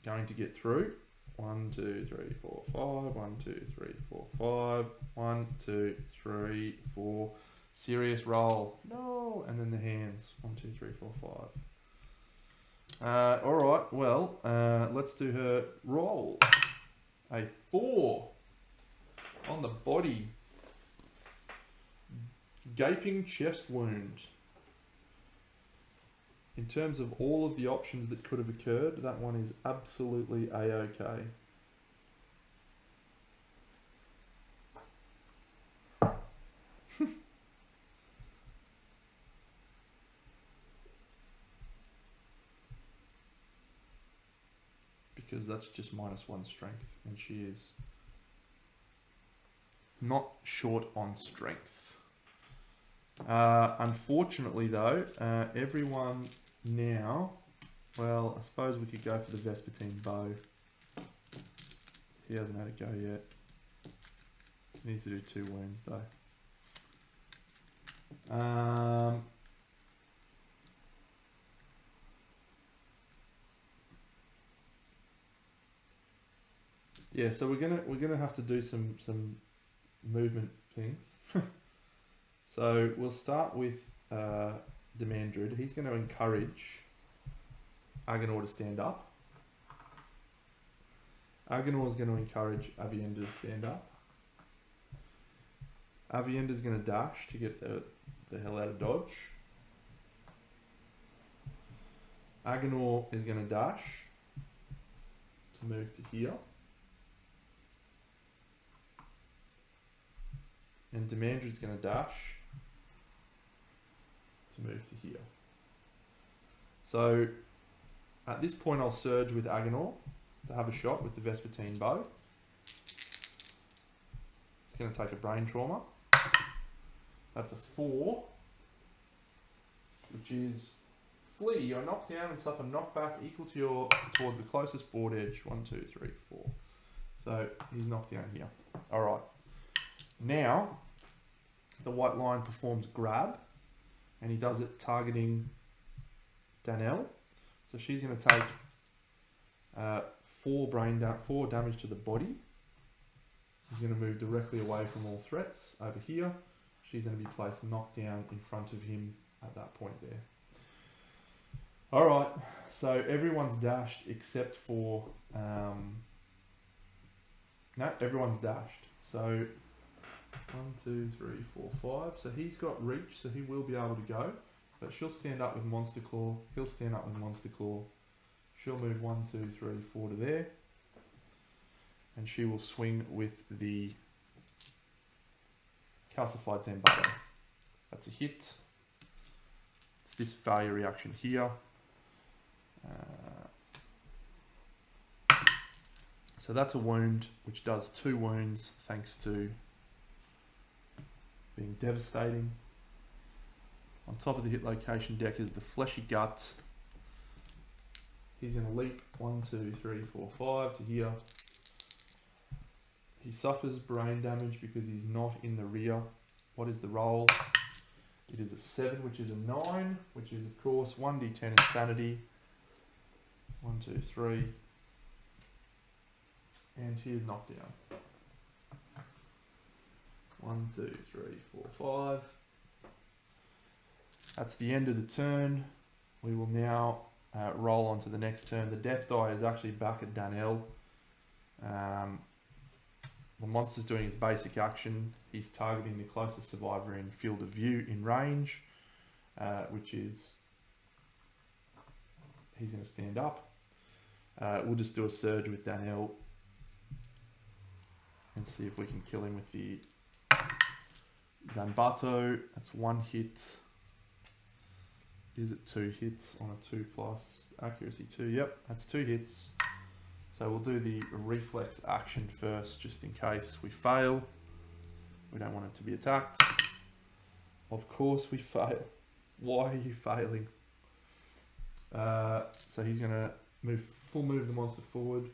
Speaker 1: going to get through. 1, 2, 3, 4, 5. 1, 2, 3, 4, 5. 1, 2, 3, 4. Serious roll. No. And then the hands. 1, 2, 3, 4, 5. Alright, well, let's do her roll. A 4 on the body. Gaping chest wound. In terms of all of the options that could have occurred, that one is absolutely A-okay. Because that's just -1 strength, and she is not short on strength. Unfortunately though, everyone Now, well, I suppose we could go for the Vespertine bow. He hasn't had a go yet. He needs to do 2 wounds though. Yeah, so we're gonna have to do some movement things. So we'll start with Demandrid. He's going to encourage Agenor to stand up. Agenor is going to encourage Avienda to stand up. Avienda is going to dash to get the hell out of dodge. Agenor is going to dash to move to here. And Demandrid is going to dash to move to here. So at this point I'll surge with Agenor to have a shot with the Vespertine bow. It's going to take a brain trauma. That's a 4, which is flee. You're knocked down and suffer knockback equal to towards the closest board edge. 1, 2, 3, 4. So he's knocked down here. All right. Now the white lion performs grab, and he does it targeting Danelle. So she's going to take 4 damage to the body. He's going to move directly away from all threats over here. She's going to be placed knocked down in front of him at that point there. All right, so everyone's dashed except for no, everyone's dashed. So 1, 2, 3, 4, 5. So he's got reach, so he will be able to go. But she'll stand up with Monster Claw. He'll stand up with Monster Claw. She'll move 1, 2, 3, 4 to there. And she will swing with the calcified Zambato. That's a hit. It's this failure reaction here. So that's a wound, which does 2 wounds thanks to being devastating. On top of the hit location deck is the fleshy gut. He's going to leap 1, 2, 3, 4, 5 to here. He suffers brain damage because he's not in the rear. What is the roll? It is a 7, which is a 9, which is of course 1d10 insanity. 1, 2, 3. And he is knocked down. 1, 2, 3, 4, 5. That's the end of the turn. We will now roll on to the next turn. The death die is actually back at Danelle. The monster's doing his basic action. He's targeting the closest survivor in field of view in range, which is, he's going to stand up. We'll just do a surge with Danelle and see if we can kill him with the Zambato. That's 1 hit. Is it 2 hits on a 2 plus accuracy 2? Yep, that's 2 hits. So we'll do the reflex action first, just in case we fail. We don't want it to be attacked. Of course we fail. Why are you failing? So he's going to full move the monster forward.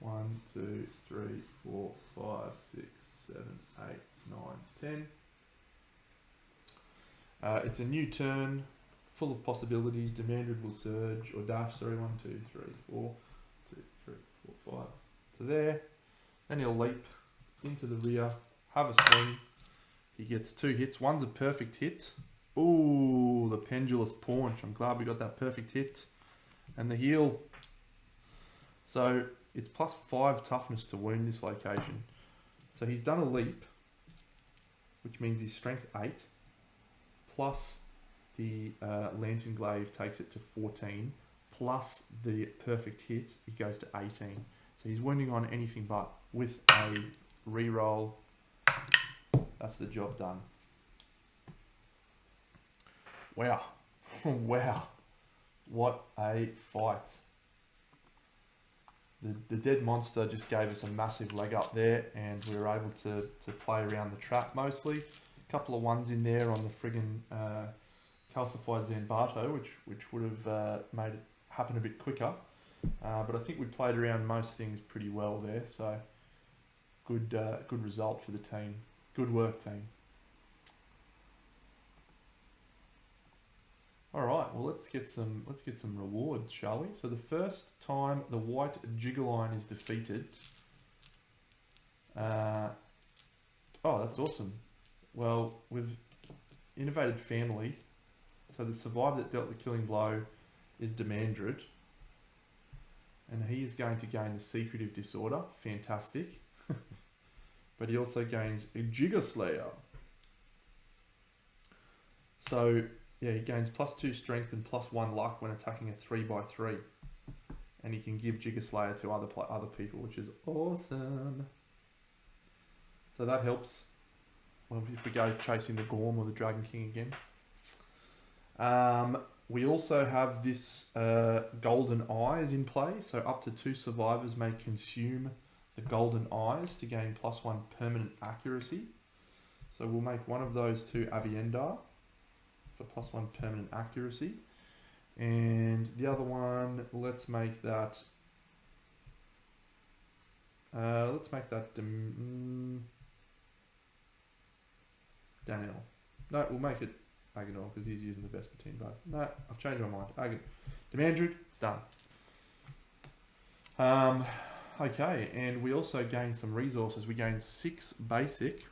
Speaker 1: 1, 2, 3, 4, 5, 6, 7, 8, 9, 10. It's a new turn, full of possibilities. Demandrid will surge or dash. Sorry, 1, 2, 3, 4, 2, 3, 4, 5 to there. Then he'll leap into the rear, have a swing. He gets 2 hits. One's a perfect hit. Ooh, the pendulous paunch. I'm glad we got that perfect hit. And the heal. So it's +5 toughness to wound this location. So he's done a leap, which means he's strength 8, plus the Lantern Glaive takes it to 14, plus the perfect hit, it goes to 18. So he's wounding on anything but. With a reroll, that's the job done. Wow. Wow. What a fight. The dead monster just gave us a massive leg up there, and we were able to play around the trap mostly. A couple of ones in there on the friggin' calcified Zambato, which would have made it happen a bit quicker. But I think we played around most things pretty well there, so good result for the team. Good work, team. All right, well let's get some rewards, shall we? So the first time the white Jiggleline is defeated. Oh, that's awesome. Well, we've innovated family. So the survivor that dealt the killing blow is Demandred. And he is going to gain the secretive disorder. Fantastic. But he also gains a Jigger Slayer. So, yeah, he gains +2 strength and +1 luck when attacking a 3x3. And he can give Jigger Slayer to other people, which is awesome. So that helps. Well, if we go chasing the Gorm or the Dragon King again. We also have this Golden Eyes in play. So up to 2 survivors may consume the Golden Eyes to gain +1 permanent accuracy. So we'll make one of those to Aviendar for +1 permanent accuracy. And the other one, let's make that Danelle. No, we'll make it Agenor because he's using the Vespertine bow. No, I've changed my mind. Demandred, it's done. Okay, and we also gain some resources. We gain 6 basic,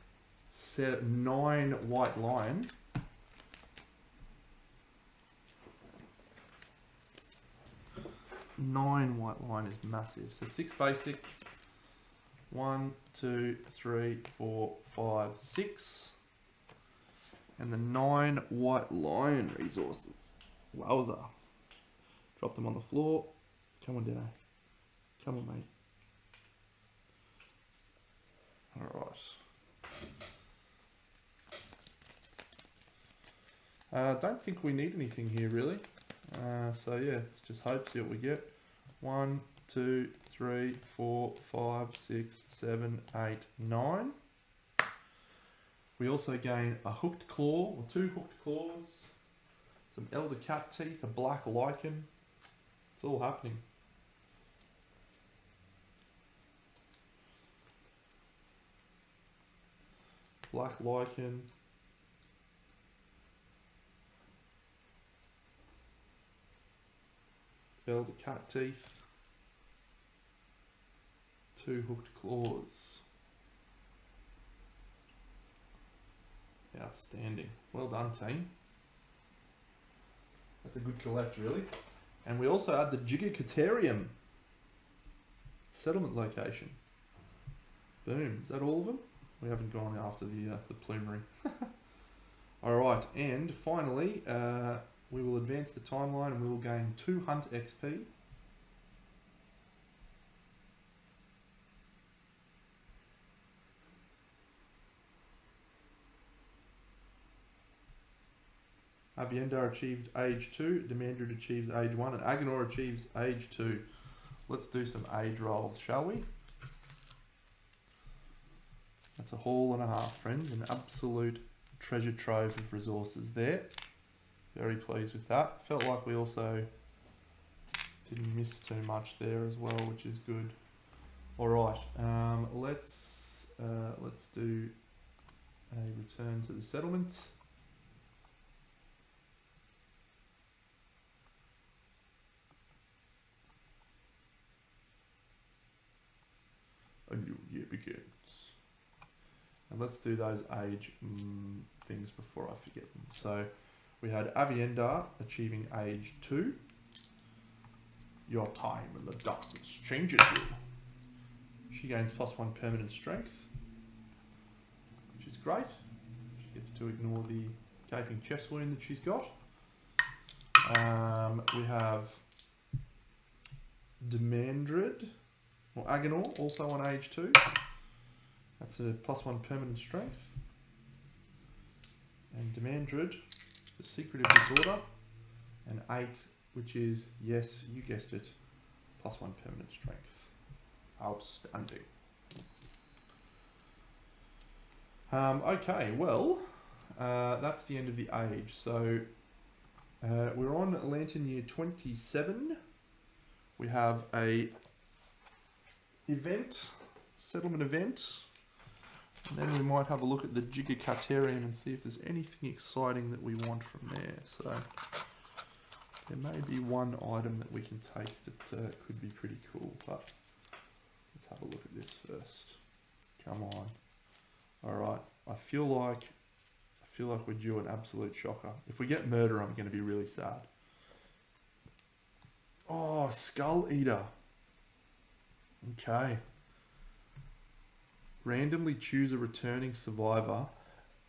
Speaker 1: 9 white lion. Nine white line is massive. So 6 basic. 1, 2, 3, 4, 5, 6. And the 9 white lion resources. Wowza. Drop them on the floor. Come on, Danelle. Come on, mate. Alright. Don't think we need anything here, really. So yeah, let's just hope, see what we get. 1, 2, 3, 4, 5, 6, 7, 8, 9. We also gain a hooked claw, or 2 hooked claws, some elder cat teeth, a black lichen. It's all happening. Black lichen. Elder cat teeth. 2 hooked claws. Outstanding. Well done, team. That's a good collect, really. And we also add the Gigacaterium settlement location. Boom. Is that all of them? We haven't gone after the plumery. Alright, and finally, we will advance the timeline and we will gain 2 hunt XP. Aviendar achieved age 2, Demandred achieves age 1, and Agenor achieves age 2. Let's do some age rolls, shall we? That's a haul and a half, friends. An absolute treasure trove of resources there. Very pleased with that. Felt like we also didn't miss too much there as well, which is good. All right, let's do a return to the settlement. A new year begins. And let's do those age things before I forget them. So we had Aviendar achieving age 2. Your time in the darkness changes you. She gains +1 permanent strength, which is great. She gets to ignore the gaping chest wound that she's got. We have Demandred, or Agenor, also on age 2. That's a +1 permanent strength. And Demandred, the secretive disorder, and 8, which is, yes, you guessed it, +1 permanent strength. Outstanding. Okay, well, that's the end of the age. So We're on Lantern Year 27. We have a settlement event. And then we might have a look at the Gigacaterium and see if there's anything exciting that we want from there. So there may be one item that we can take that could be pretty cool, but let's have a look at this first. Come on. All right. I feel like we're due an absolute shocker. If we get murder, I'm going to be really sad. Oh, Skull Eater. Okay. Randomly choose a returning survivor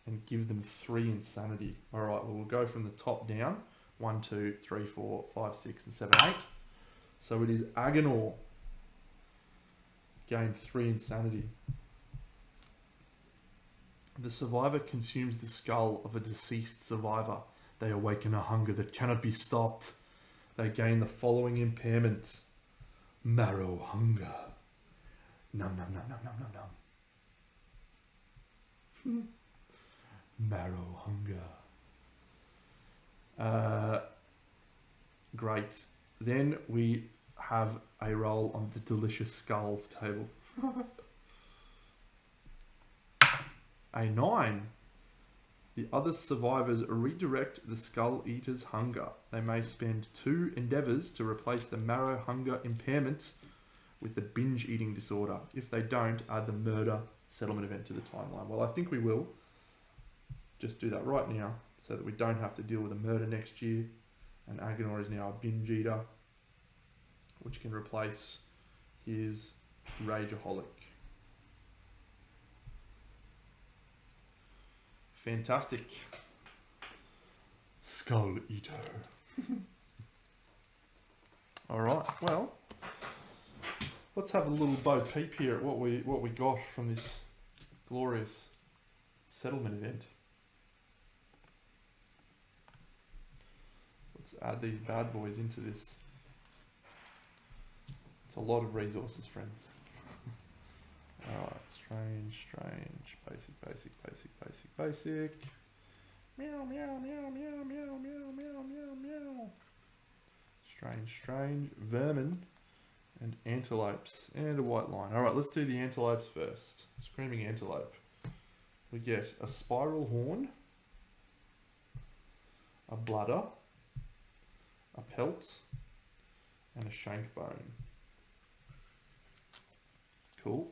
Speaker 1: and give them 3 insanity. All right, well, we'll go from the top down. 1, 2, 3, 4, 5, 6, and 7, 8. So it is Agonor. Gain 3 insanity. The survivor consumes the skull of a deceased survivor. They awaken a hunger that cannot be stopped. They gain the following impairment. Marrow hunger. Nom nom nom nom nom nom nom. Marrow hunger. Great. Then we have a roll on the delicious skulls table. A 9. The other survivors redirect the Skull Eater's hunger. They may spend 2 endeavors to replace the marrow hunger impairment with the binge eating disorder. If they don't, add the murder settlement event to the timeline. Well, I think we will just do that right now so that we don't have to deal with a murder next year. And Agonor is now a binge eater, which can replace his Rageaholic. Fantastic. Skull Eater. Alright, well, let's have a little bo peep here at what we got from this glorious settlement event. Let's add these bad boys into this. It's a lot of resources, friends. Alright, strange, basic. Meow, meow, meow, meow, meow, meow, meow, meow, meow. Strange, vermin, and antelopes, and a white line. Alright, let's do the antelopes first. Screaming antelope. We get a spiral horn, a bladder, a pelt, and a shank bone. Cool.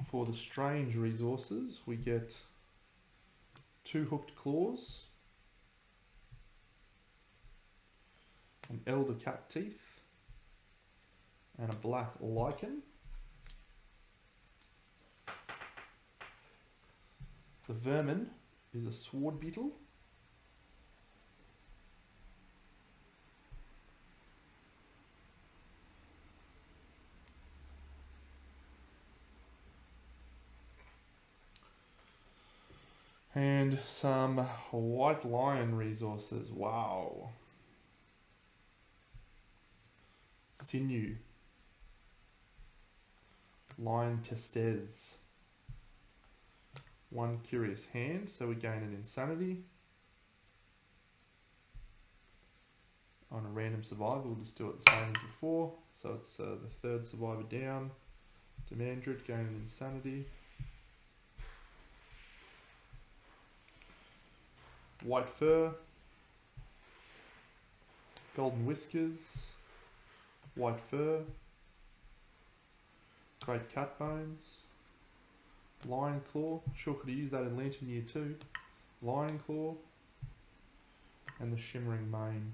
Speaker 1: For the strange resources, we get 2 hooked claws, an elder cat teeth, and a black lichen. The vermin is a sword beetle, and some white lion resources. Wow. Sinew. Lion testes. 1 curious hand, so we gain an insanity. On a random survivor, we'll just do it the same as before. So it's the 3rd survivor down. Demandred, gain an insanity. White fur, golden whiskers, white fur, great cat bones, lion claw. Sure could have used that in Lantern Year 2. Lion claw, and the shimmering mane.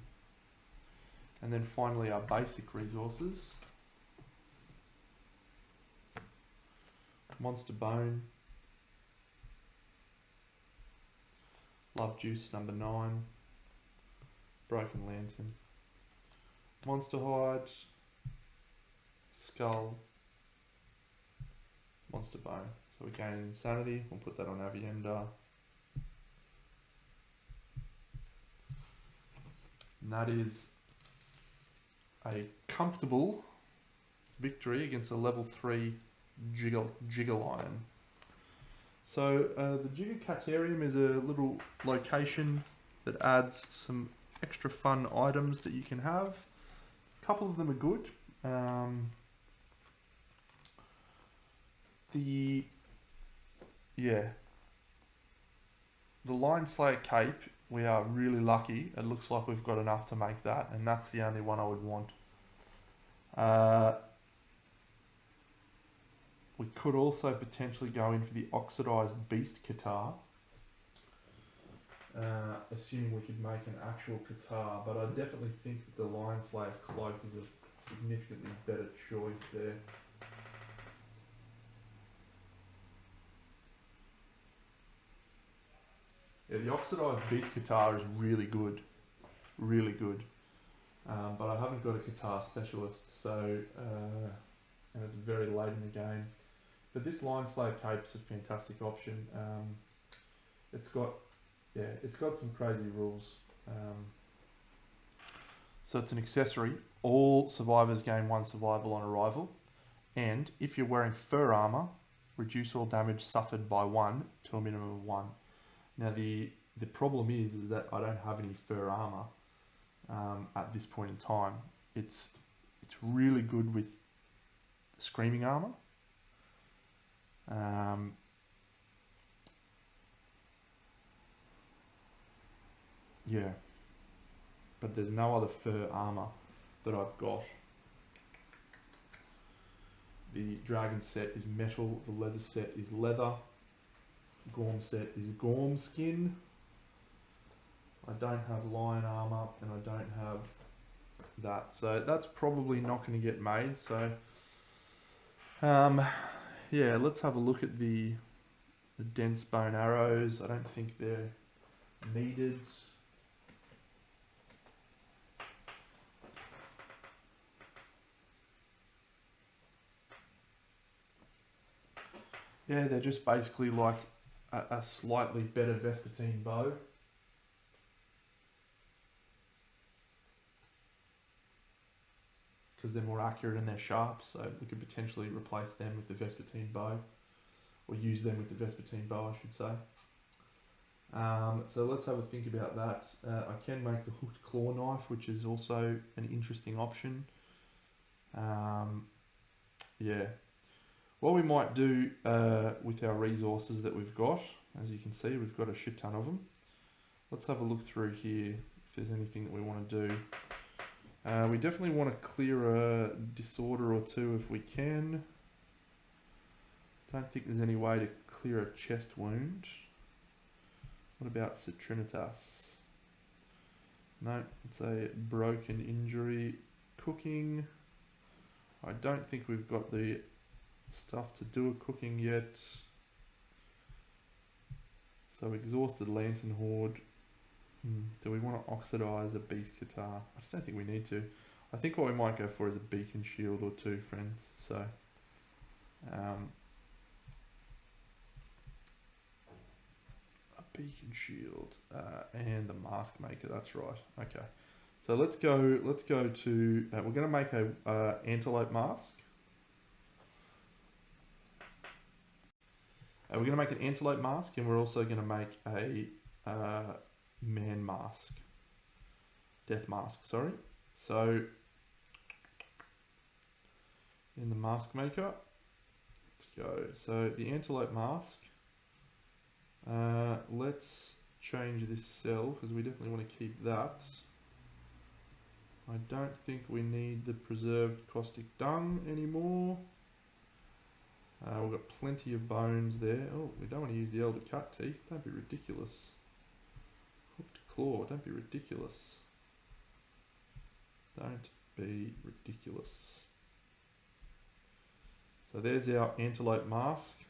Speaker 1: And then finally our basic resources. Monster bone. Love juice number 9. Broken lantern. Monster hide. Skull. Monster bone. So we gain insanity. We'll put that on Avienda. And that is a comfortable victory against a level 3 Gigalion. So the Gigacaterium is a little location that adds some extra fun items that you can have. A couple of them are good. The Lion Slayer cape, we are really lucky. It looks like we've got enough to make that, and that's the only one I would want. We could also potentially go in for the oxidized beast guitar, assuming we could make an actual guitar, but I definitely think that the Lion Slayer cloak is a significantly better choice there. Yeah, the oxidized beast guitar is really good, but I haven't got a guitar specialist, so and it's very late in the game. But this Lion Slayer cape's a fantastic option. It's got some crazy rules. So it's an accessory. All survivors gain 1 survival on arrival, and if you're wearing fur armor, reduce all damage suffered by 1 to a minimum of 1. Now the problem is that I don't have any fur armor at this point in time. It's really good with screaming armor. Yeah, but there's no other fur armor that I've got. The dragon set is metal, the leather set is leather, Gorm set is Gorm skin. I don't have lion armor and I don't have that, so that's probably not going to get made. So yeah, let's have a look at the dense bone arrows. I don't think they're needed. Yeah, they're just basically like a slightly better Vespertine bow. Because they're more accurate and they're sharp, so we could potentially replace them with the Vespertine bow. Or use them with the Vespertine bow, I should say. So let's have a think about that. I can make the hooked claw knife, which is also an interesting option. Yeah. What we might do with our resources that we've got, as you can see, we've got a shit ton of them. Let's have a look through here if there's anything that we want to do. We definitely want to clear a disorder or two if we can. Don't think there's any way to clear a chest wound. What about Citrinitas? No, it's a broken injury. Cooking. I don't think we've got the stuff to do a cooking yet. So exhausted lantern horde. Do we want to oxidize a beast guitar? I just don't think we need to. I think what we might go for is a beacon shield or 2, friends. So a beacon shield and the mask maker. That's right. Okay. So let's go to. We're going to make a Antelope Mask. We're going to make an Antelope Mask, and we're also going to make a man mask. Death mask, sorry. So in the mask maker, let's go. So the Antelope Mask, let's change this cell because we definitely want to keep that. I don't think we need the preserved caustic dung anymore. We've got plenty of bones there. Oh, we don't want to use the elder cat teeth. Don't be ridiculous. Hooked claw. Don't be ridiculous. Don't be ridiculous. So there's our Antelope Mask.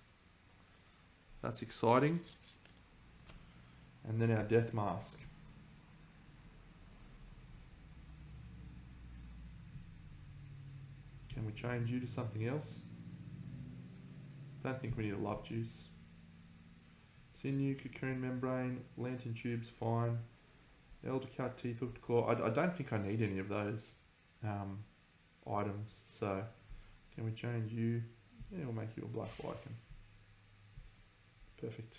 Speaker 1: That's exciting. And then our Death Mask. Can we change you to something else? Don't think we need a love juice. Sinew, cocoon membrane, lantern tubes, fine. Elder cat teeth, hooked claw. I don't think I need any of those items. So can we change you? Yeah, we'll make you a black lichen. Perfect.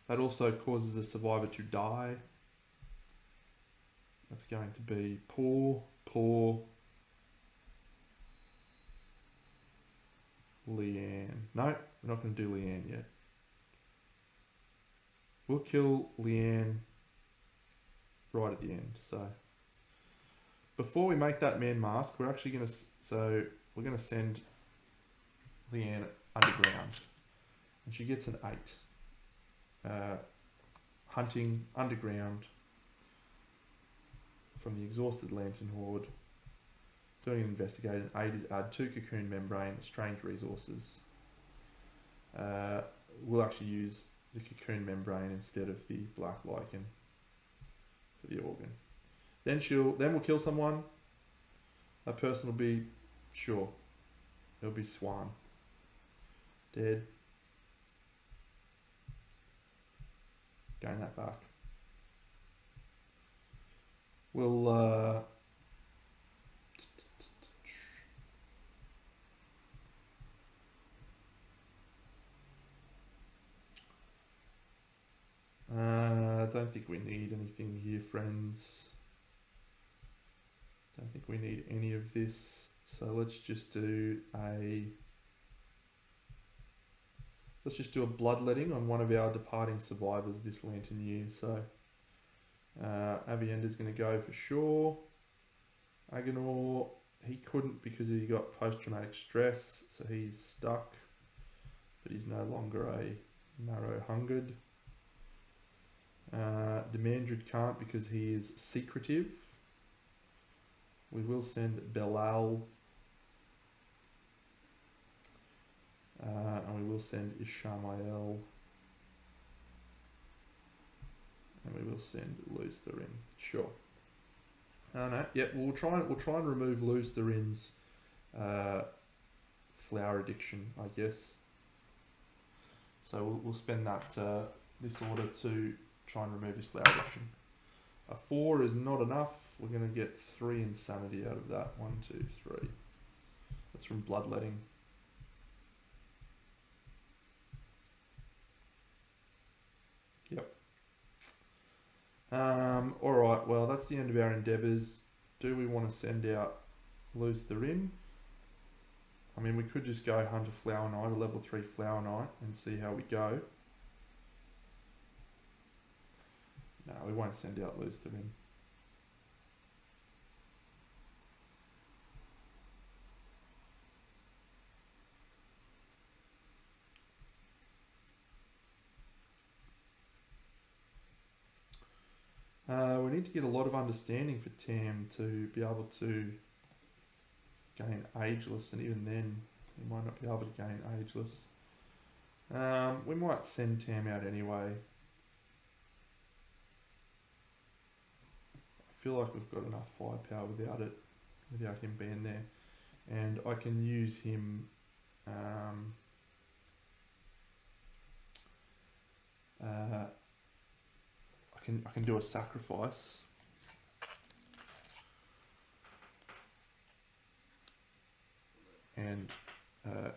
Speaker 1: That also causes a survivor to die. That's going to be poor Leanne. No, we're not going to do Leanne yet. We'll kill Leanne right at the end. So before we make that man mask, we're actually going to send Leanne underground, and she gets an 8. Hunting underground from the exhausted Lantern Horde. Doing an investigation. 8 is add 2 cocoon membrane, strange resources. We'll actually use the cocoon membrane instead of the black lichen for the organ. Then we'll kill someone. That person will be sure. It'll be Swan. Dead. Gain that back. We'll I don't think we need anything here, friends. Don't think we need any of this. So let's just do a bloodletting on one of our departing survivors this lantern year. So Avienda's going to go for sure. Agenor, he couldn't because he got post-traumatic stress, so he's stuck. But he's no longer a marrow-hungered. Demandred can't because he is secretive. We will send Belal. And we will send Ishamael. And we will send Lose the Ring. Sure. No. Yep, we'll try and remove Lose the Ring's flower addiction, I guess. So we'll spend that this order to try and remove his flower addiction. A 4 is not enough. We're going to get 3 insanity out of that. 1, 2, 3. That's from bloodletting. Yep. Alright, well, that's the end of our endeavours. Do we want to send out Lose the Ring? I mean, we could just go hunt a Flower Knight, a level 3 Flower Knight, and see how we go. No, we won't send out Lose the Ring. We need to get a lot of understanding for Tam to be able to gain Ageless, and even then, he might not be able to gain Ageless. We might send Tam out anyway. I feel like we've got enough firepower without him being there, and I can use him. I can do a sacrifice. And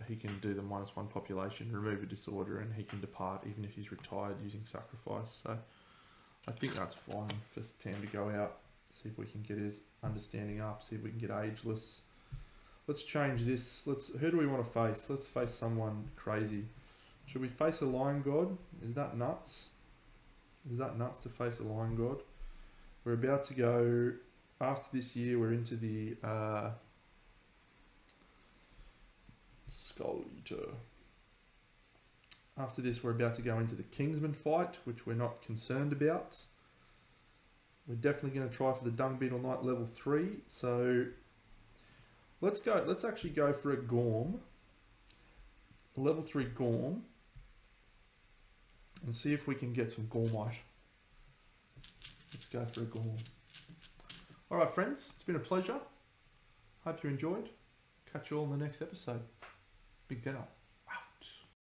Speaker 1: he can do the -1 population, remove a disorder, and he can depart even if he's retired using sacrifice. So I think that's fine for Tam to go out, see if we can get his understanding up, see if we can get Ageless. Let's change this. Who do we want to face? Let's face someone crazy. Should we face a Lion God? Is that nuts? Is that nuts to face a Lion God? We're about to go, after this year, we're into the Skull Eater. After this, we're about to go into the Kingsman fight, which we're not concerned about. We're definitely going to try for the Dung Beetle Knight level 3. So let's go. Let's actually go for a Gorm, a level 3 Gorm, and see if we can get some Gormite. Let's go for a Gorm. All right, friends, it's been a pleasure. Hope you enjoyed. Catch you all in the next episode. Big Denelle.